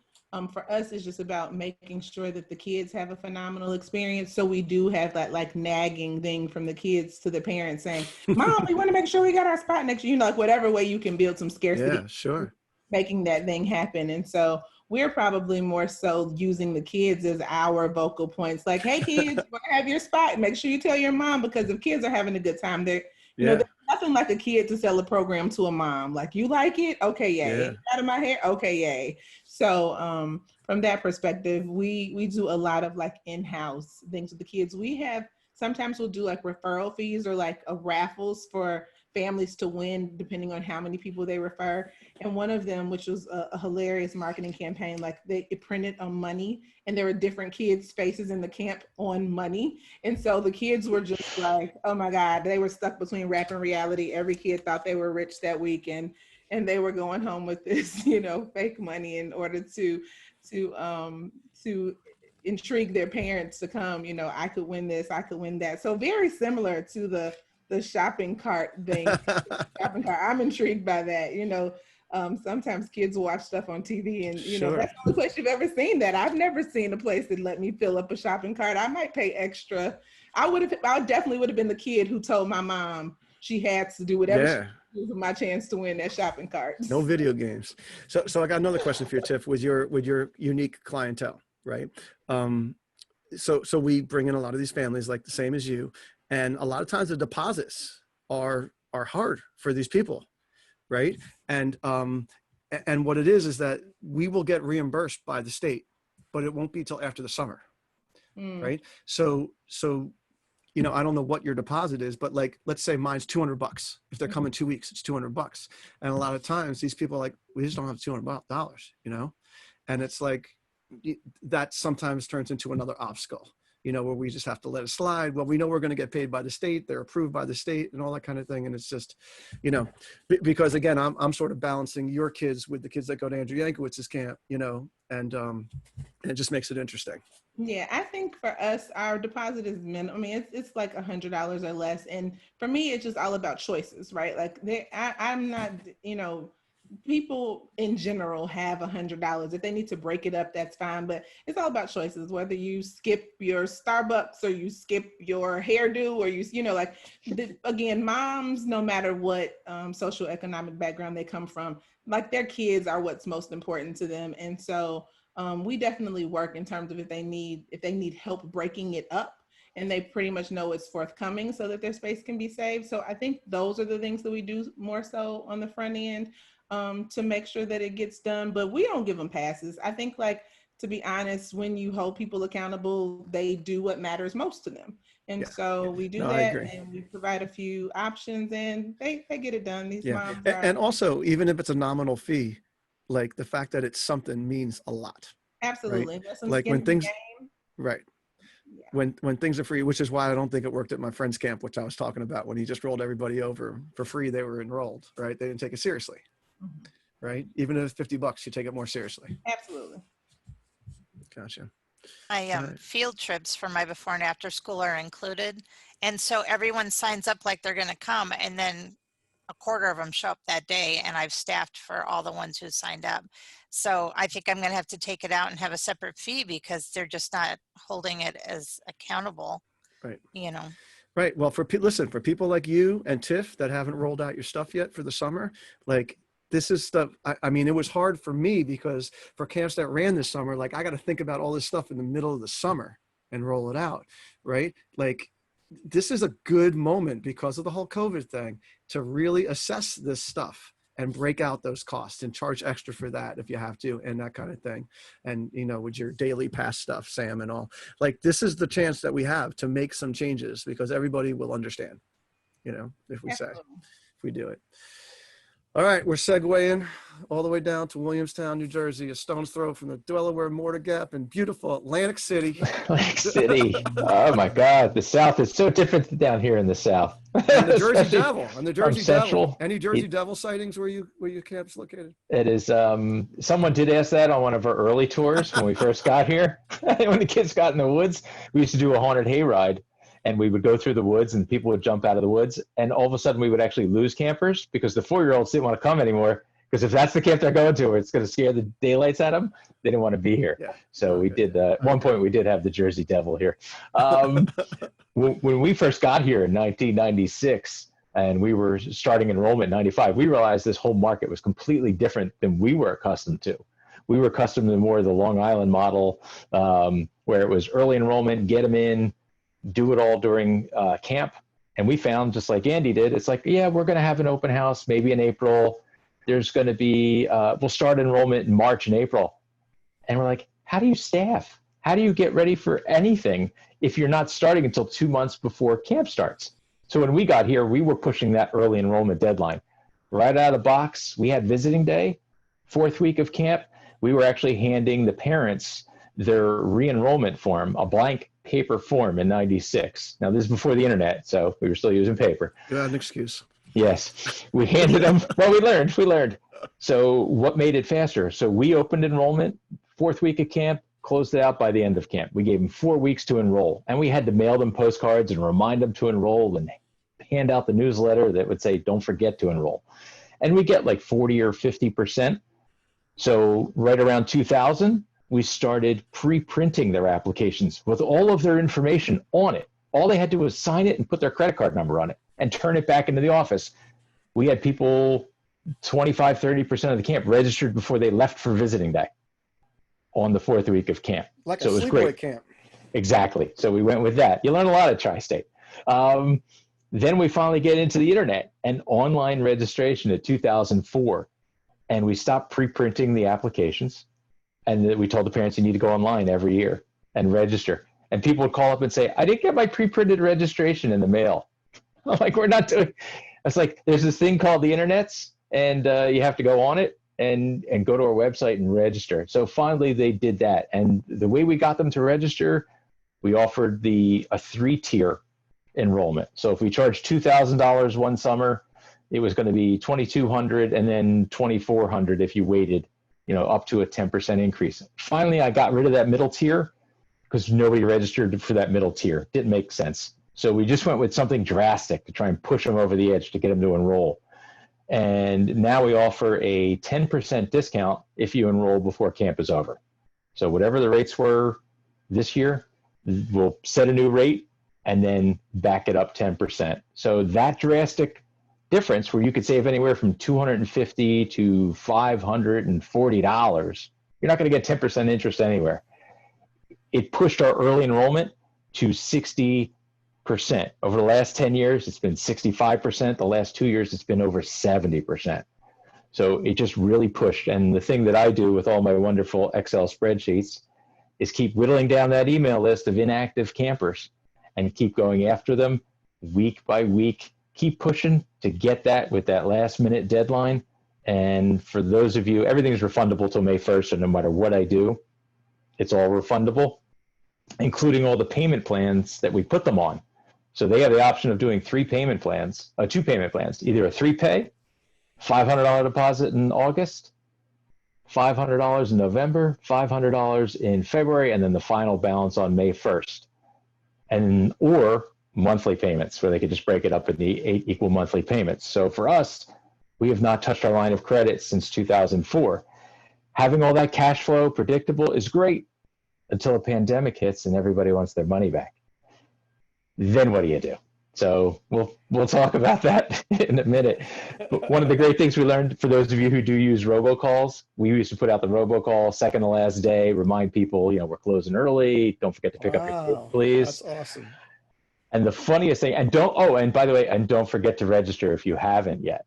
for us, it's just about making sure that the kids have a phenomenal experience. So we do have that like nagging thing from the kids to the parents saying, Mom, we want to make sure we got our spot next year, you know, like whatever way you can build some scarcity. Yeah, sure. Making that thing happen. And so we're probably more so using the kids as our vocal points. Like, hey kids, you want to have your spot? Make sure you tell your mom, because if kids are having a good time, you know, there's nothing like a kid to sell a program to a mom. Like, you like it? Okay, yay. Yeah. Out of my hair? Okay, yay. So from that perspective, we do a lot of like in-house things with the kids. Sometimes we'll do like referral fees or like raffles for families to win depending on how many people they refer. And one of them, which was a hilarious marketing campaign, like it printed on money and there were different kids' faces in the camp on money. And so the kids were just like, oh my God, they were stuck between rap and reality. Every kid thought they were rich that week. And and they were going home with this, fake money in order to intrigue their parents to come, I could win this, I could win that. So very similar to the shopping cart thing. Shopping cart. I'm intrigued by that. Sometimes kids watch stuff on TV and, Sure. That's the only place you've ever seen that. I've never seen a place that let me fill up a shopping cart. I might pay extra. I definitely would have been the kid who told my mom she had to do whatever she could for my chance to win that shopping cart. No video games. So I got another question for you, Tiff, with your unique clientele, right? So we bring in a lot of these families like the same as you, and a lot of times the deposits are hard for these people, right? And what it is that we will get reimbursed by the state, but it won't be till after the summer, right? So I don't know what your deposit is, but like, let's say mine's $200. If they're coming 2 weeks, it's $200. And a lot of times these people are like, we just don't have $200, and it's like, that sometimes turns into another obstacle, where we just have to let it slide. Well, we know we're going to get paid by the state, they're approved by the state and all that kind of thing. And it's just, because again, I'm sort of balancing your kids with the kids that go to Andrew Yankowitz's camp, and it just makes it interesting. Yeah, I think for us, our deposit is minimum. I mean, it's like $100 or less. And for me, it's just all about choices, right? Like I'm not, people in general have $100. If they need to break it up, that's fine. But it's all about choices, whether you skip your Starbucks or you skip your hairdo or again, moms, no matter what social economic background they come from, like their kids are what's most important to them. And so we definitely work in terms of if they need help breaking it up and they pretty much know it's forthcoming so that their space can be saved. So I think those are the things that we do more so on the front end to make sure that it gets done, but we don't give them passes. I think, to be honest, when you hold people accountable, they do what matters most to them. And so we do that, and we provide a few options, and they get it done. These moms are, and also, even if it's a nominal fee, like the fact that it's something means a lot. Absolutely. Right? Like when things, right. Yeah. When things are free, which is why I don't think it worked at my friend's camp, which I was talking about, when he just rolled everybody over for free, they were enrolled, right? They didn't take it seriously. Right? Even if it's $50, you take it more seriously. Absolutely. Gotcha. My field trips for my before and after school are included. And so everyone signs up like they're going to come, and then a quarter of them show up that day, and I've staffed for all the ones who signed up. So I think I'm going to have to take it out and have a separate fee because they're just not holding it as accountable. Right. Right. Well, for people like you and Tiff that haven't rolled out your stuff yet for the summer, like, this is stuff, I mean, it was hard for me because for camps that ran this summer, like I got to think about all this stuff in the middle of the summer and roll it out, right? Like, this is a good moment because of the whole COVID thing to really assess this stuff and break out those costs and charge extra for that if you have to, and that kind of thing. And, with your daily pass stuff, Sam, and all, like, this is the chance that we have to make some changes because everybody will understand, if we do it. All right, we're segueing all the way down to Williamstown, New Jersey, a stone's throw from the Delaware Mortar Gap in beautiful Atlantic City. Atlantic City. Oh my God, the South is so different down here in the South. And the Jersey Devil. And the Jersey Central, Devil. Any Jersey Devil sightings where your camp's located? It is. Someone did ask that on one of our early tours when we first got here. When the kids got in the woods, we used to do a haunted hayride. And we would go through the woods and people would jump out of the woods. And all of a sudden we would actually lose campers because the 4-year-olds didn't want to come anymore. Because if that's the camp they're going to, it's going to scare the daylights out of them. They didn't want to be here. Yeah. So we did, at one point we did have the Jersey Devil here. When we first got here in 1996 and we were starting enrollment in 95, we realized this whole market was completely different than we were accustomed to. We were accustomed to more of the Long Island model where it was early enrollment, get them in, do it all during camp. And we found, just like Andy did, it's like, yeah, we're going to have an open house maybe in April. There's going to be, we'll start enrollment in March and April. And we're like, how do you staff? How do you get ready for anything if you're not starting until 2 months before camp starts? So when we got here, we were pushing that early enrollment deadline. Right out of the box, we had visiting day, 4th week of camp. We were actually handing the parents their re-enrollment form, a blank paper form in 96. Now this is before the internet, so we were still using paper. You had an excuse. Yes, we handed them. Well, we learned. So what made it faster? So we opened enrollment, 4th week of camp, closed it out by the end of camp. We gave them 4 weeks to enroll, and we had to mail them postcards and remind them to enroll and hand out the newsletter that would say, don't forget to enroll. And we get like 40 or 50%. So right around 2000, we started pre-printing their applications with all of their information on it. All they had to do was sign it and put their credit card number on it and turn it back into the office. We had people, 25, 30% of the camp registered before they left for visiting day on the 4th week of camp. Like so a it was sleepaway great. camp. Exactly. So we went with that. You learn a lot at Tri-State. Then we finally get into the internet and online registration at 2004. And we stopped pre-printing the applications. And we told the parents, you need to go online every year and register. And people would call up and say, I didn't get my pre-printed registration in the mail. I'm like, we're not doing. It's like, there's this thing called the internets, and you have to go on it and go to our website and register. So finally they did that. And the way we got them to register, we offered a 3-tier enrollment. So if we charged $2,000 one summer, it was going to be $2,200 and then $2,400 if you waited, up to a 10% increase. Finally, I got rid of that middle tier because nobody registered for that middle tier. Didn't make sense. So we just went with something drastic to try and push them over the edge to get them to enroll. And now we offer a 10% discount if you enroll before camp is over. So whatever the rates were this year, we'll set a new rate and then back it up 10%. So that drastic difference where you could save anywhere from $250 to $540, you're not going to get 10% interest anywhere. It pushed our early enrollment to 60%. Over the last 10 years, it's been 65%. The last 2 years, it's been over 70%. So it just really pushed. And the thing that I do with all my wonderful Excel spreadsheets is keep whittling down that email list of inactive campers and keep going after them week by week. Keep pushing to get that with that last minute deadline. And for those of you, everything's refundable till May 1st. So no matter what I do, it's all refundable, including all the payment plans that we put them on. So they have the option of doing 2 payment plans, either a 3-pay, $500 deposit in August, $500 in November, $500 in February, and then the final balance on May 1st. Or monthly payments where they could just break it up into 8 equal monthly payments. So for us, we have not touched our line of credit since 2004. Having all that cash flow predictable is great until a pandemic hits and everybody wants their money back. Then what do you do? So we'll talk about that in a minute. But one of the great things we learned, for those of you who do use robocalls, we used to put out the robocall second to last day, remind people, we're closing early. Don't forget to pick up your kids, please. That's awesome. And the funniest thing, and by the way, don't forget to register if you haven't yet.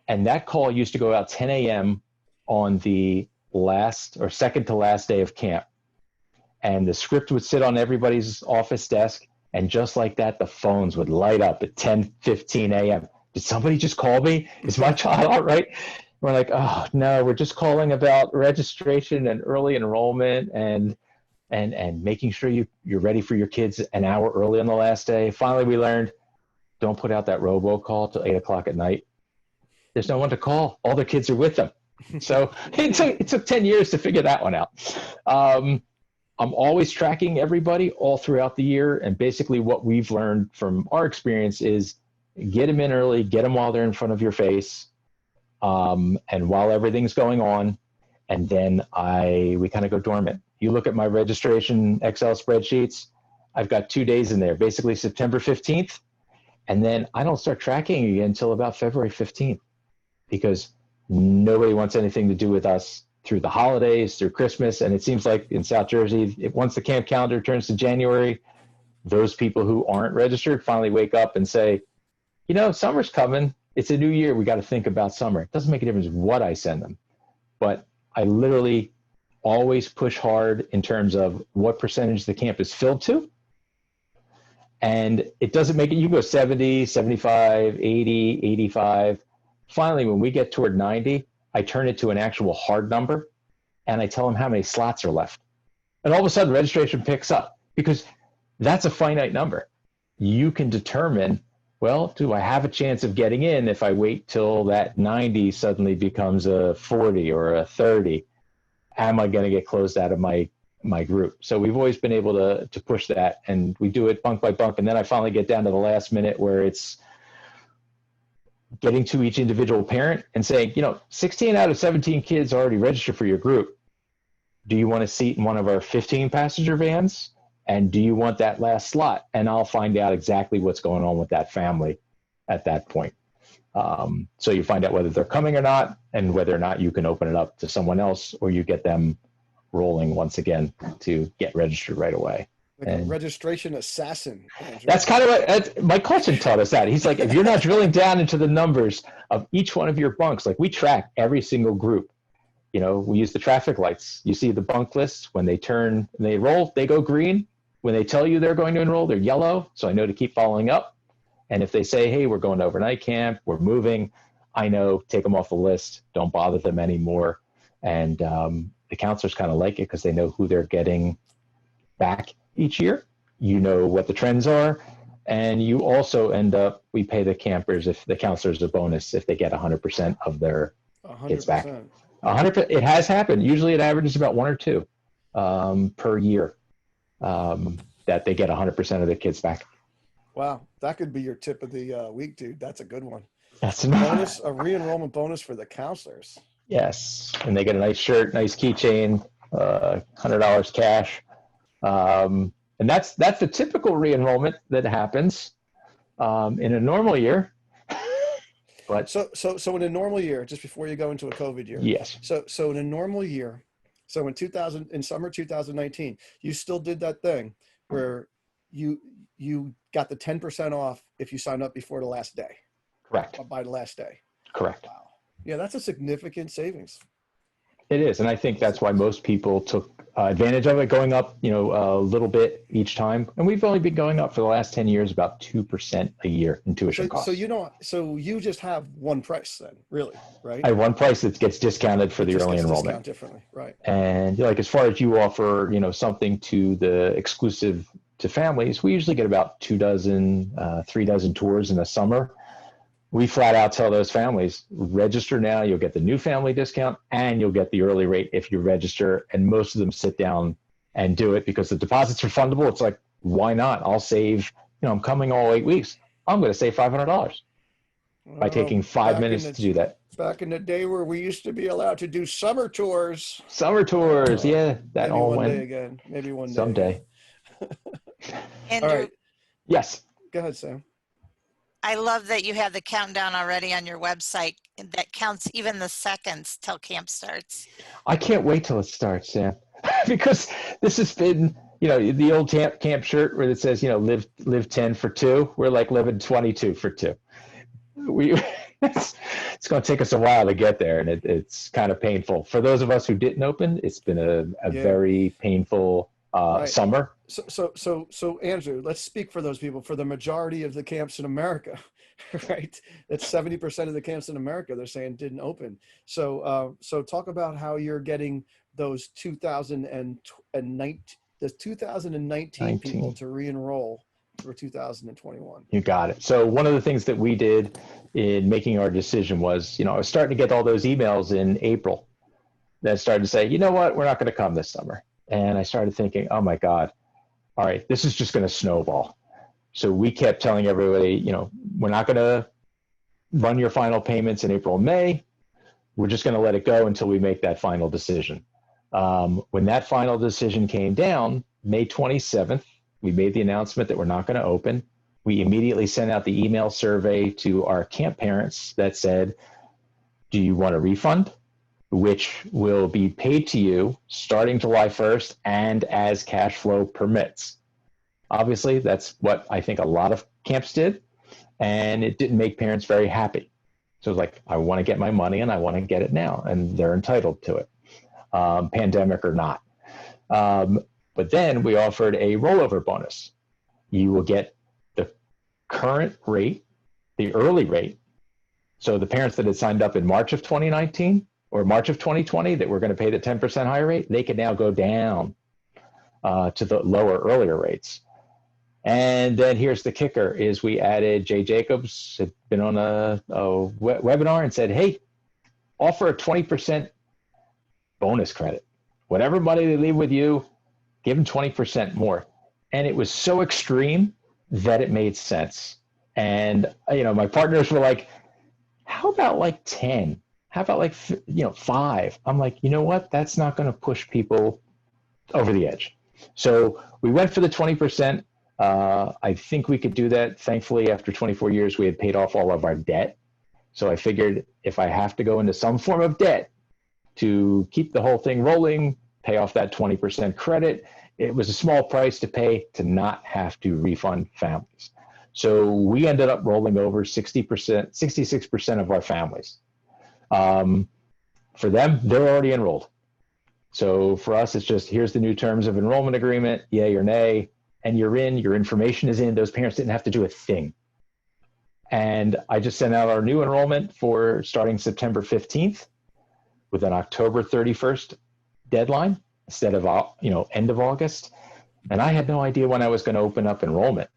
And that call used to go out 10 a.m. on the last or second to last day of camp. And the script would sit on everybody's office desk. And just like that, the phones would light up at 10:15 a.m. Did somebody just call me? Is my child all right? We're like, oh, no, we're just calling about registration and early enrollment and making sure you're ready for your kids an hour early on the last day. Finally, we learned, don't put out that robocall till 8 o'clock at night. There's no one to call. All their kids are with them. So it took 10 years to figure that one out. I'm always tracking everybody all throughout the year. And basically what we've learned from our experience is get them in early, get them while they're in front of your face, and while everything's going on. And then we kind of go dormant. You look at my registration Excel spreadsheets, I've got 2 days in there, basically September 15th. And then I don't start tracking again until about February 15th, because nobody wants anything to do with us through the holidays, through Christmas. And it seems like in South Jersey, once the camp calendar turns to January, those people who aren't registered finally wake up and say, summer's coming. It's a new year. We got to think about summer. It doesn't make a difference what I send them. But I literally always push hard in terms of what percentage the camp is filled to. And it doesn't make it, you can go 70, 75, 80, 85. Finally, when we get toward 90, I turn it to an actual hard number and I tell them how many slots are left. And all of a sudden registration picks up because that's a finite number. You can determine well, do I have a chance of getting in if I wait till that 90 suddenly becomes a 40 or a 30? Am I going to get closed out of my group? So we've always been able to push that, and we do it bunk by bunk. And then I finally get down to the last minute where it's getting to each individual parent and saying, 16 out of 17 kids already registered for your group. Do you want a seat in one of our 15 passenger vans? And do you want that last slot? And I'll find out exactly what's going on with that family at that point. So you find out whether they're coming or not, and whether or not you can open it up to someone else, or you get them rolling once again to get registered right away. Like a registration assassin. Andrew. That's kind of what Mike Clutchin taught us that. He's like, if you're not drilling down into the numbers of each one of your bunks, like we track every single group. We use the traffic lights. You see the bunk lists, when they roll, they go green. When they tell you they're going to enroll, they're yellow. So I know to keep following up. And if they say, hey, we're going to overnight camp, we're moving, I know, take them off the list, don't bother them anymore. And the counselors kind of like it because they know who they're getting back each year. You know what the trends are. And you also we pay the campers, if the counselors a bonus, if they get 100% of their 100%. kids back. 100%. It has happened. Usually it averages about 1 or 2 per year that they get 100% of their kids back. Wow, that could be your tip of the week, dude. That's a good one. That's a bonus, a re-enrollment bonus for the counselors. Yes, and they get a nice shirt, nice keychain, $100 cash, and that's the typical re-enrollment that happens in a normal year. But so in a normal year, just before you go into a COVID year. Yes. So in a normal year, so in summer 2019, you still did that thing where you got the 10% off if you signed up before the last day. Correct. By the last day. Correct. Wow. Yeah, that's a significant savings. It is, and I think that's why most people took advantage of it, going up, a little bit each time. And we've only been going up for the last 10 years about 2% a year in tuition costs. So you just have one price then, really, right? I have one price that gets discounted for the early enrollment. Differently, right? And like as far as you offer, something to the exclusive to families, we usually get about 2 dozen, 3 dozen tours in the summer. We flat out tell those families, register now, you'll get the new family discount and you'll get the early rate if you register. And most of them sit down and do it because the deposit's refundable. It's like, why not? I'll save, I'm coming all 8 weeks. I'm going to save $500 by taking 5 minutes to do that. Back in the day where we used to be allowed to do summer tours. Summer tours, yeah. That all went. Maybe one day again. Maybe one day. Someday. Andrew, all right. Yes. Go ahead, Sam. I love that you have the countdown already on your website that counts even the seconds till camp starts. I can't wait till it starts, Sam, because this has been, the old camp shirt where it says, live 10 for 2. We're like living 22 for 2. It's going to take us a while to get there, and it's kind of painful. For those of us who didn't open, it's been a very painful summer. So Andrew, let's speak for those people, for the majority of the camps in America, right? That's 70% of the camps in America, they're saying didn't open. So talk about how you're getting those 2019 people to re-enroll for 2021. You got it. So one of the things that we did in making our decision was, I was starting to get all those emails in April that started to say, you know what, we're not going to come this summer. And I started thinking, oh my God, all right, this is just going to snowball. So we kept telling everybody, we're not going to run your final payments in April and May. We're just going to let it go until we make that final decision. When that final decision came down, May 27th, we made the announcement that we're not going to open. We immediately sent out the email survey to our camp parents that said, do you want a refund? Which will be paid to you starting July 1st and as cash flow permits. Obviously, that's what I think a lot of camps did, and it didn't make parents very happy. So it was like, I want to get my money and I want to get it now, and they're entitled to it, pandemic or not. But then we offered a rollover bonus. You will get the current rate, the early rate. So the parents that had signed up in March of 2019 or March of 2020 that were going to pay the 10% higher rate, they could now go down to the lower, earlier rates. And then here's the kicker is we added Jay Jacobs had been on a webinar and said, hey, offer a 20% bonus credit. Whatever money they leave with you, give them 20% more. And it was so extreme that it made sense. And, my partners were like, how about like 10? How about like, 5? I'm like, you know what? That's not going to push people over the edge. So we went for the 20%. I think we could do that. Thankfully, after 24 years, we had paid off all of our debt. So I figured if I have to go into some form of debt to keep the whole thing rolling, pay off that 20% credit, it was a small price to pay to not have to refund families. So we ended up rolling over 66% of our families. For them, they're already enrolled. So for us, it's just, here's the new terms of enrollment agreement, yay or nay, and you're in, your information is in. Those parents didn't have to do a thing. And I just sent out our new enrollment for starting September 15th with an October 31st deadline instead of, end of August. And I had no idea when I was going to open up enrollment.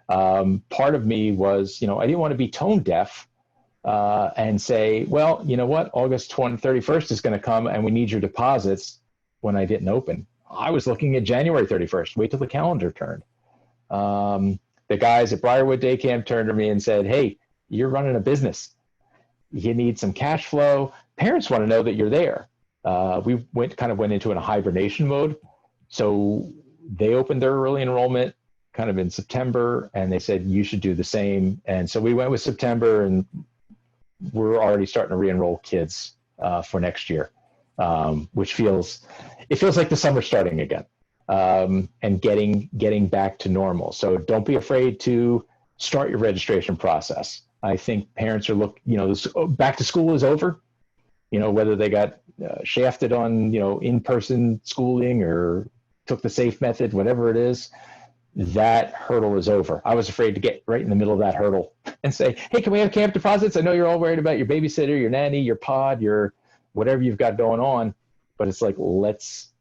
Part of me was, I didn't want to be tone deaf and say, well, you know what, August 31st is going to come and we need your deposits when I didn't open. I was looking at January 31st, wait till the calendar turned. The guys at Briarwood Day Camp turned to me and said, hey, you're running a business. You need some cash flow. Parents want to know that you're there. We went into a hibernation mode. So they opened their early enrollment kind of in September, and they said, you should do the same. And so we went with September, and we're already starting to re-enroll kids for next year, which feels like the summer starting again, and getting back to normal. So don't be afraid to start your registration process. I think parents are back to school is over, whether they got shafted on, in-person schooling or took the safe method, whatever it is, that hurdle is over. I was afraid to get right in the middle of that hurdle and say, hey, can we have camp deposits? I know you're all worried about your babysitter, your nanny, your pod, your whatever you've got going on, but it's like, let's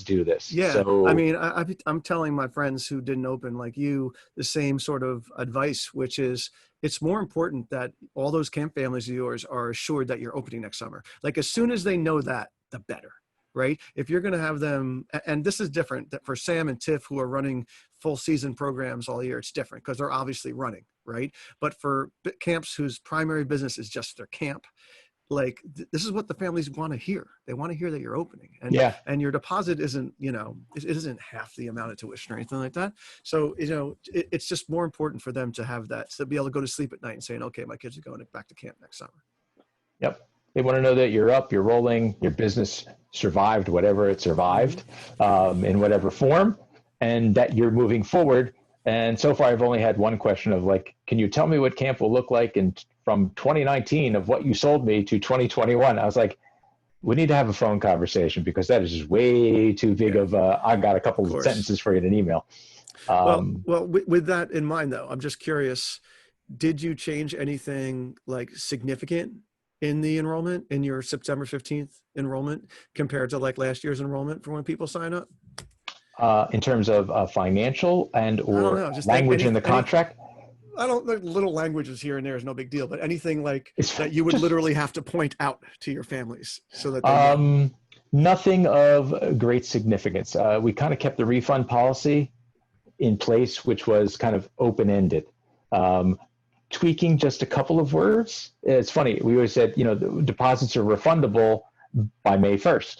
do this. Yeah. So, I mean, I'm telling my friends who didn't open like you, the same sort of advice, which is it's more important that all those camp families of yours are assured that you're opening next summer. Like as soon as they know that, the better. Right? If you're going to have them, and this is different that for Sam and Tiff who are running full season programs all year, it's different because they're obviously running, right? But for camps whose primary business is just their camp, like this is what the families want to hear. They want to hear that you're opening, and your deposit isn't, it isn't half the amount of tuition or anything like that. So, it's just more important for them to have that, to be able to go to sleep at night and saying, okay, my kids are going back to camp next summer. Yep. They want to know that you're up, you're rolling, your business survived whatever it survived in whatever form, and that you're moving forward. And so far, I've only had one question of like, can you tell me what camp will look like from 2019 of what you sold me to 2021? I was like, we need to have a phone conversation because that is just way too big of I've got a couple of sentences for you in an email. Well, with that in mind, though, I'm just curious, did you change anything like significant in the enrollment, in your September 15th enrollment compared to like last year's enrollment for when people sign up? In terms of financial or language in the contract? Little languages here and there is no big deal, but anything like that you would literally have to point out to your families so that they know. Nothing of great significance. We kind of kept the refund policy in place, which was kind of open-ended. Tweaking just a couple of words. It's funny. We always said, the deposits are refundable by May 1st.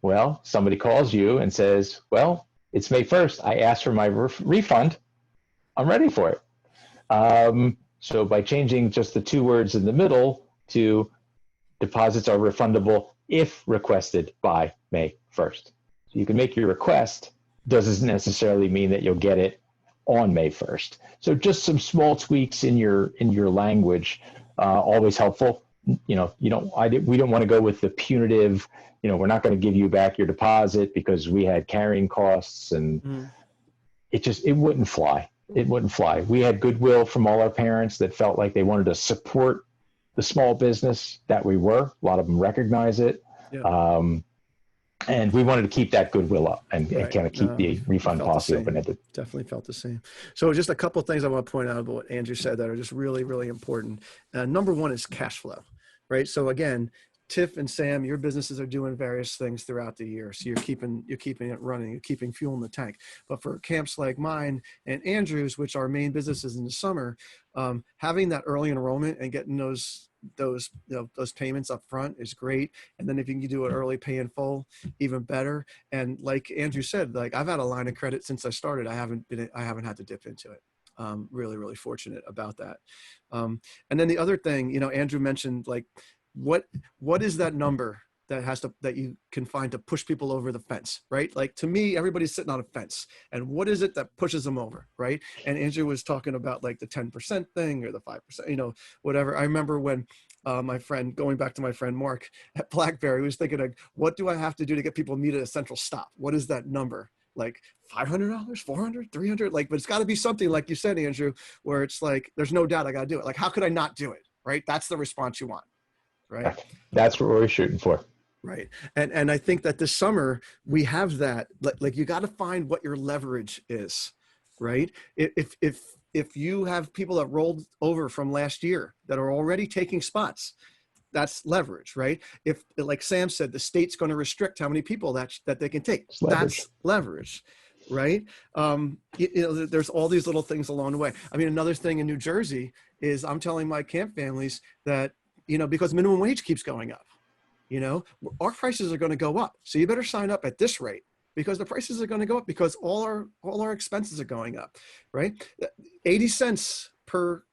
Well, somebody calls you and says, well, it's May 1st. I asked for my refund. I'm ready for it. So by changing just the two words in the middle to deposits are refundable if requested by May 1st. So you can make your request, doesn't necessarily mean that you'll get it on May 1st. So just some small tweaks in your language, always helpful. We don't want to go with the punitive, we're not going to give you back your deposit because we had carrying costs, and it wouldn't fly. It wouldn't fly. We had goodwill from all our parents that felt like they wanted to support the small business that we were. A lot of them recognize it. Yeah. And we wanted to keep that goodwill up and Right. kind of keep the refund felt the policy same. open-ended. Definitely felt the same. So just a couple of things I want to point out about what Andrew said that are just really, really important. Number one is cash flow, right? So again, Tiff and Sam, your businesses are doing various things throughout the year. So you're keeping it running, you're keeping fuel in the tank. But for camps like mine and Andrew's, which are main businesses in the summer, having that early enrollment and getting those payments up front is great. And then if you can do it early, pay in full, even better. And like Andrew said, like I've had a line of credit since I started. I haven't had to dip into it. Really, really fortunate about that. And then the other thing, Andrew mentioned, like, what is that number that you can find to push people over the fence, right? Like to me, everybody's sitting on a fence, and what is it that pushes them over, right? And Andrew was talking about like the 10% thing or the 5%, whatever. I remember when going back to my friend Mark at BlackBerry, was thinking like, what do I have to do to get people to meet at a central stop? What is that number? Like $500, $400, $300, like, but it's got to be something like you said, Andrew, where it's like, there's no doubt I got to do it. Like, how could I not do it? Right? That's the response you want. Right. That's what we're shooting for. Right. And I think that this summer we have that, like you got to find what your leverage is, right? If you have people that rolled over from last year that are already taking spots, that's leverage, right? If, like Sam said, the state's going to restrict how many people that they can take, that's leverage. Right. There's all these little things along the way. I mean, another thing in New Jersey is I'm telling my camp families that, because minimum wage keeps going up, our prices are going to go up. So you better sign up at this rate because the prices are going to go up because all our expenses are going up, right? 80 cents per,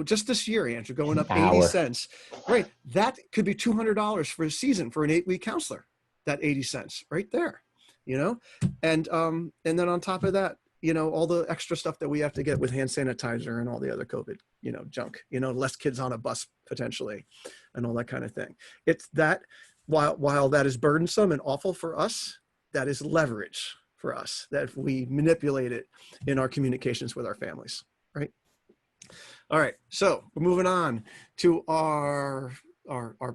just this year, Andrew, going up 80 cents, right? That could be $200 for a season for an 8-week counselor, that 80 cents right there, and then on top of that, all the extra stuff that we have to get with hand sanitizer and all the other COVID, junk, less kids on a bus potentially and all that kind of thing. It's that while that is burdensome and awful for us, that is leverage for us that if we manipulate it in our communications with our families, right? All right. So we're moving on to our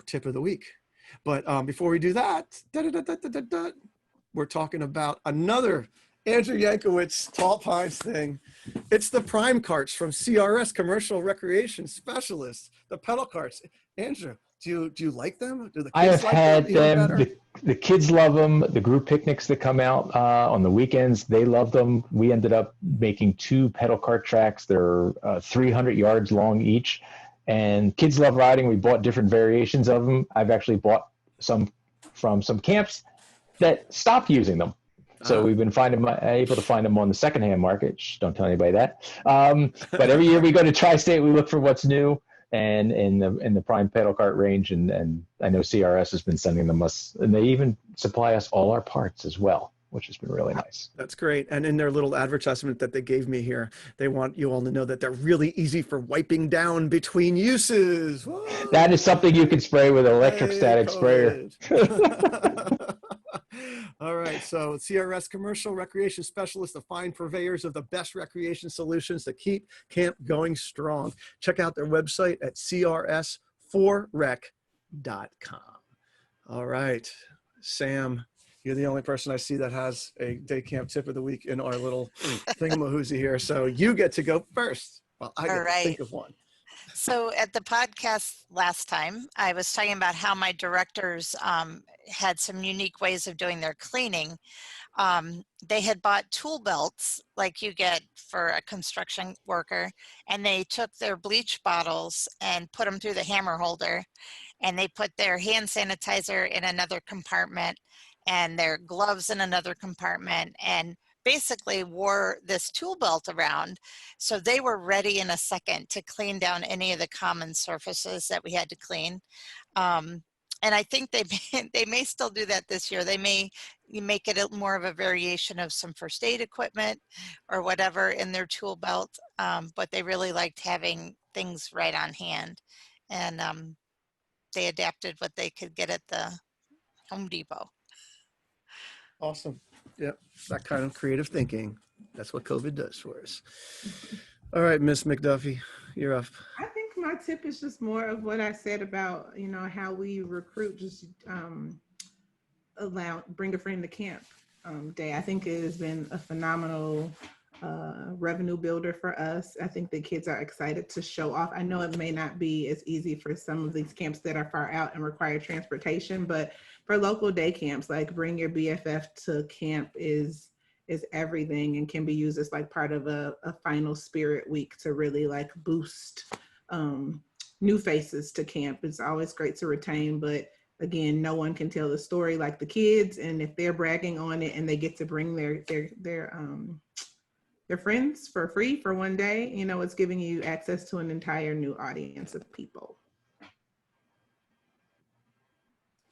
tip of the week. But before we do that, we're talking about another Andrew Yankowitz Tall Pines thing. It's the prime carts from CRS, Commercial Recreation Specialists, the pedal carts. Andrew, do you like them? Do the kids I have like had them? The kids love them. The group picnics that come out on the weekends, they love them. We ended up making 2 pedal cart tracks. They're 300 yards long each, and kids love riding. We bought different variations of them. I've actually bought some from some camps that stopped using them. So we've been able to find them on the secondhand market. Shh, don't tell anybody that. But every year we go to Tri-State, we look for what's new and in the prime pedal cart range. And I know CRS has been sending them us, and they even supply us all our parts as well, which has been really nice. That's great. And in their little advertisement that they gave me here, they want you all to know that they're really easy for wiping down between uses. Whoa. That is something you can spray with an electrostatic sprayer. All right, so CRS, Commercial Recreation Specialists, the fine purveyors of the best recreation solutions to keep camp going strong. Check out their website at crs4rec.com. All right, Sam, you're the only person I see that has a day camp tip of the week in our little thingamahoozy here, so you get to go first. Well, I get to think of one. So at the podcast last time, I was talking about how my directors had some unique ways of doing their cleaning. They had bought tool belts like you get for a construction worker, and they took their bleach bottles and put them through the hammer holder, and they put their hand sanitizer in another compartment and their gloves in another compartment, and basically wore this tool belt around. So they were ready in a second to clean down any of the common surfaces that we had to clean. And I think they may still do that this year. They may make it more of a variation of some first aid equipment or whatever in their tool belt. But they really liked having things right on hand. And they adapted what they could get at the Home Depot. Awesome. Yep. That kind of creative thinking. That's what COVID does for us. All right, Miss McDuffie, you're up. I think my tip is just more of what I said about, how we recruit just bring a friend to camp day. I think it has been a phenomenal revenue builder for us. I think the kids are excited to show off. I know it may not be as easy for some of these camps that are far out and require transportation, but for local day camps, like bring your BFF to camp is everything, and can be used as like part of a final spirit week to really like boost new faces to camp. It's always great to retain, but again, no one can tell the story like the kids, and if they're bragging on it and they get to bring their friends for free for one day, you know, it's giving you access to an entire new audience of people.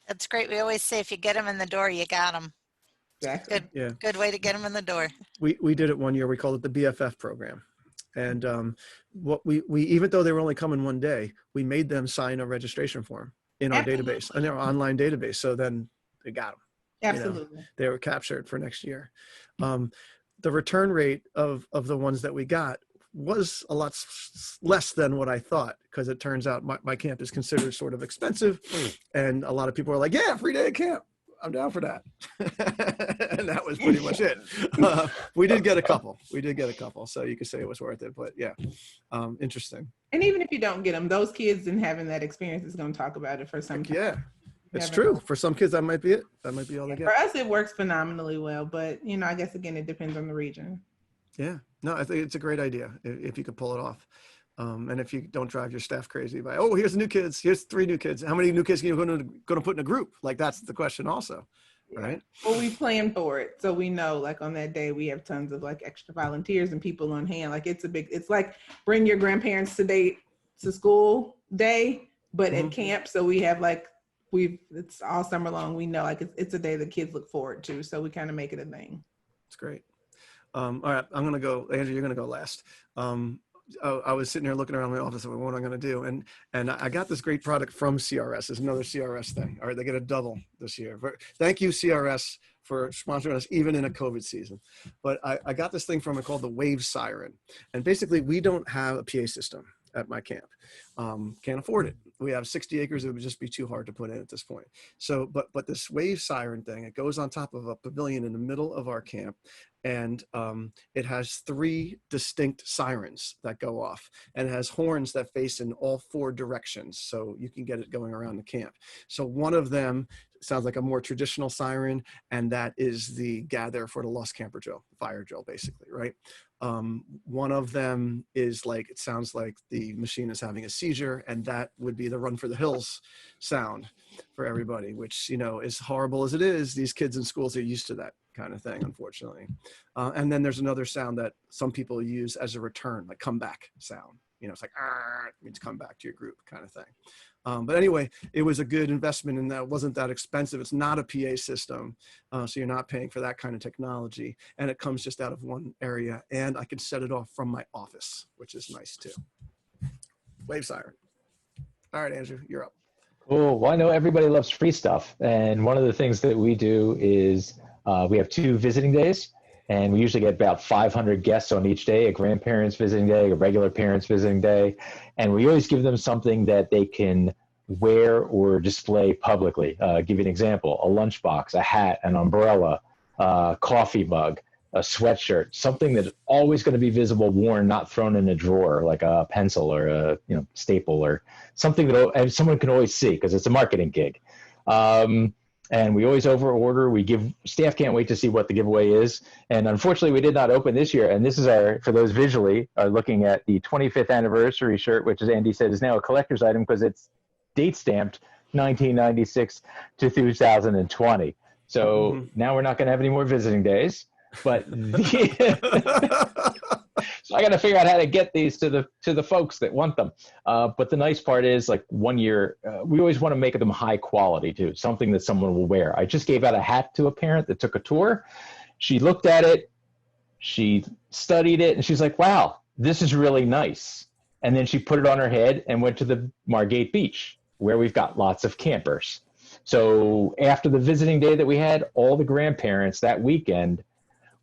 That's great. We always say if you get them in the door, you got them. Exactly. Good way to get them in the door. We did it one year. We called it the BFF program. And what we even though they were only coming one day, we made them sign a registration form in our database, in our online database. So then they got them. Absolutely. You know, they were captured for next year. The return rate of the ones that we got was a lot less than what I thought, because it turns out my camp is considered sort of expensive, and a lot of people are like, yeah, free day at camp, I'm down for that. And that was pretty much it. We did get a couple, so you could say it was worth it. But yeah, interesting. And even if you don't get them, those kids and having that experience is going to talk about it for some time. Yeah, it's true. For some kids, that might be it. That might be all they get. For us, it works phenomenally well. But, you know, I guess, again, it depends on the region. Yeah. No, I think it's a great idea if you could pull it off. And if you don't drive your staff crazy by, oh, here's the new kids. Here's 3 new kids. How many new kids are you going to put in a group? Like, that's the question also, right? Well, we plan for it. So we know, like, on that day, we have tons of, like, extra volunteers and people on hand. Like, it's like bring your grandparents to school day, but at camp. So we have, like, it's all summer long. We know, like, it's a day that kids look forward to. So we kind of make it a thing. It's great. All right, I'm going to go. Andrew, you're going to go last. I was sitting here looking around my office and what am I going to do? And I got this great product from CRS. It's another CRS thing. All right, they get a double this year. Thank you, CRS, for sponsoring us even in a COVID season. But I got this thing from it called the Wave Siren. And basically, we don't have a PA system at my camp. Can't afford it. We have 60 acres. It would just be too hard to put in at this point. So, but this Wave Siren thing, it goes on top of a pavilion in the middle of our camp. And it has 3 distinct sirens that go off, and it has horns that face in all 4 directions. So you can get it going around the camp. So one of them sounds like a more traditional siren, and that is the gather for the lost camper drill, fire drill, basically, right? One of them is like, it sounds like the machine is having a seizure, and that would be the run for the hills sound for everybody, which, you know, as horrible as it is, these kids in schools are used to that kind of thing, unfortunately. And then there's another sound that some people use as a return, like comeback sound. You know, it's like, it means come back to your group kind of thing. But anyway, it was a good investment, and that wasn't that expensive. It's not a PA system, so you're not paying for that kind of technology. And it comes just out of one area, and I can set it off from my office, which is nice too. Wave Siren. All right, Andrew, you're up. Cool. Well, I know everybody loves free stuff. And one of the things that we do is we have 2 visiting days, and we usually get about 500 guests on each day, a grandparents visiting day, a regular parents visiting day. And we always give them something that they can wear or display publicly. Give you an example: a lunchbox, a hat, an umbrella, a coffee mug, a sweatshirt, something that's always going to be visible, worn, not thrown in a drawer, like a pencil or a staple, or something that someone can always see, because it's a marketing gig. And we always over order. Staff can't wait to see what the giveaway is. And unfortunately, we did not open this year. And this is for those visually are looking at the 25th anniversary shirt, which, as Andy said, is now a collector's item because it's date stamped 1996 to 2020. So now we're not going to have any more visiting days. But so I got to figure out how to get these to the folks that want them. But the nice part is, like, one year, we always want to make them high quality too, something that someone will wear. I just gave out a hat to a parent that took a tour. She looked at it, she studied it, and she's like, wow, this is really nice. And then she put it on her head and went to the Margate Beach, where we've got lots of campers. So after the visiting day that we had, all the grandparents that weekend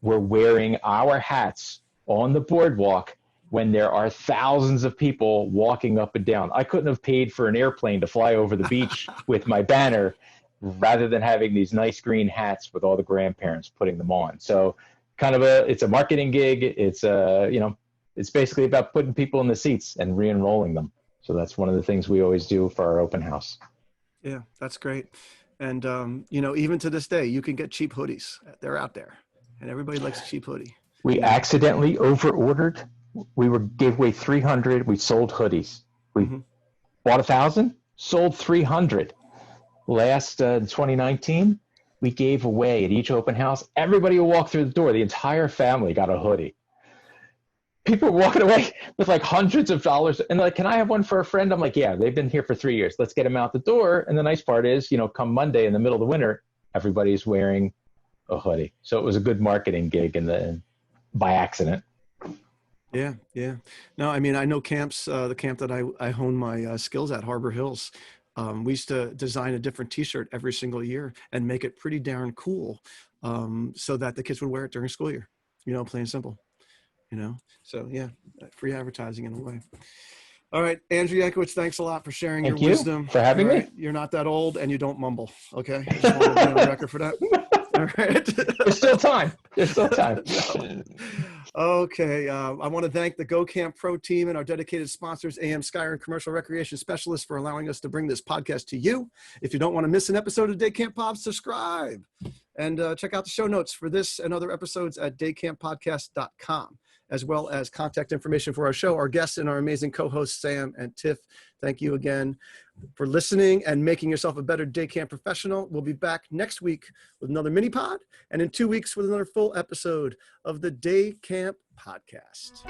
were wearing our hats on the boardwalk when there are thousands of people walking up and down. I couldn't have paid for an airplane to fly over the beach with my banner rather than having these nice green hats with all the grandparents putting them on. So it's a marketing gig. It's it's basically about putting people in the seats and re-enrolling them. So that's one of the things we always do for our open house. Yeah, that's great. And, even to this day, you can get cheap hoodies. They're out there, and everybody likes a cheap hoodie. We accidentally over-ordered. We gave away 300. We sold hoodies. We bought 1,000, sold 300. Last 2019, we gave away at each open house. Everybody who walked through the door, the entire family got a hoodie. People were walking away with like hundreds of dollars, and like, can I have one for a friend? I'm like, yeah, they've been here for 3 years. Let's get them out the door. And the nice part is, come Monday in the middle of the winter, everybody's wearing a hoodie. So it was a good marketing gig by accident. Yeah. No, I mean, I know camps, the camp that I honed my skills at, Harbor Hills. We used to design a different t-shirt every single year and make it pretty darn cool, so that the kids would wear it during school year, plain and simple. So yeah, free advertising in a way. All right, Andrew Yankowitz, thanks a lot for sharing your wisdom. Thank you for having me. You're not that old and you don't mumble. Okay, I just want to be on the record for that. All right. There's still time. No. Okay, I want to thank the Go Camp Pro team and our dedicated sponsors, AM Skyrim and Commercial Recreation Specialists, for allowing us to bring this podcast to you. If you don't want to miss an episode of Day Camp Pop, subscribe. And check out the show notes for this and other episodes at daycamppodcast.com, as well as contact information for our show, our guests, and our amazing co-hosts, Sam and Tiff. Thank you again for listening and making yourself a better day camp professional. We'll be back next week with another mini pod, and in 2 weeks with another full episode of the Day Camp Podcast.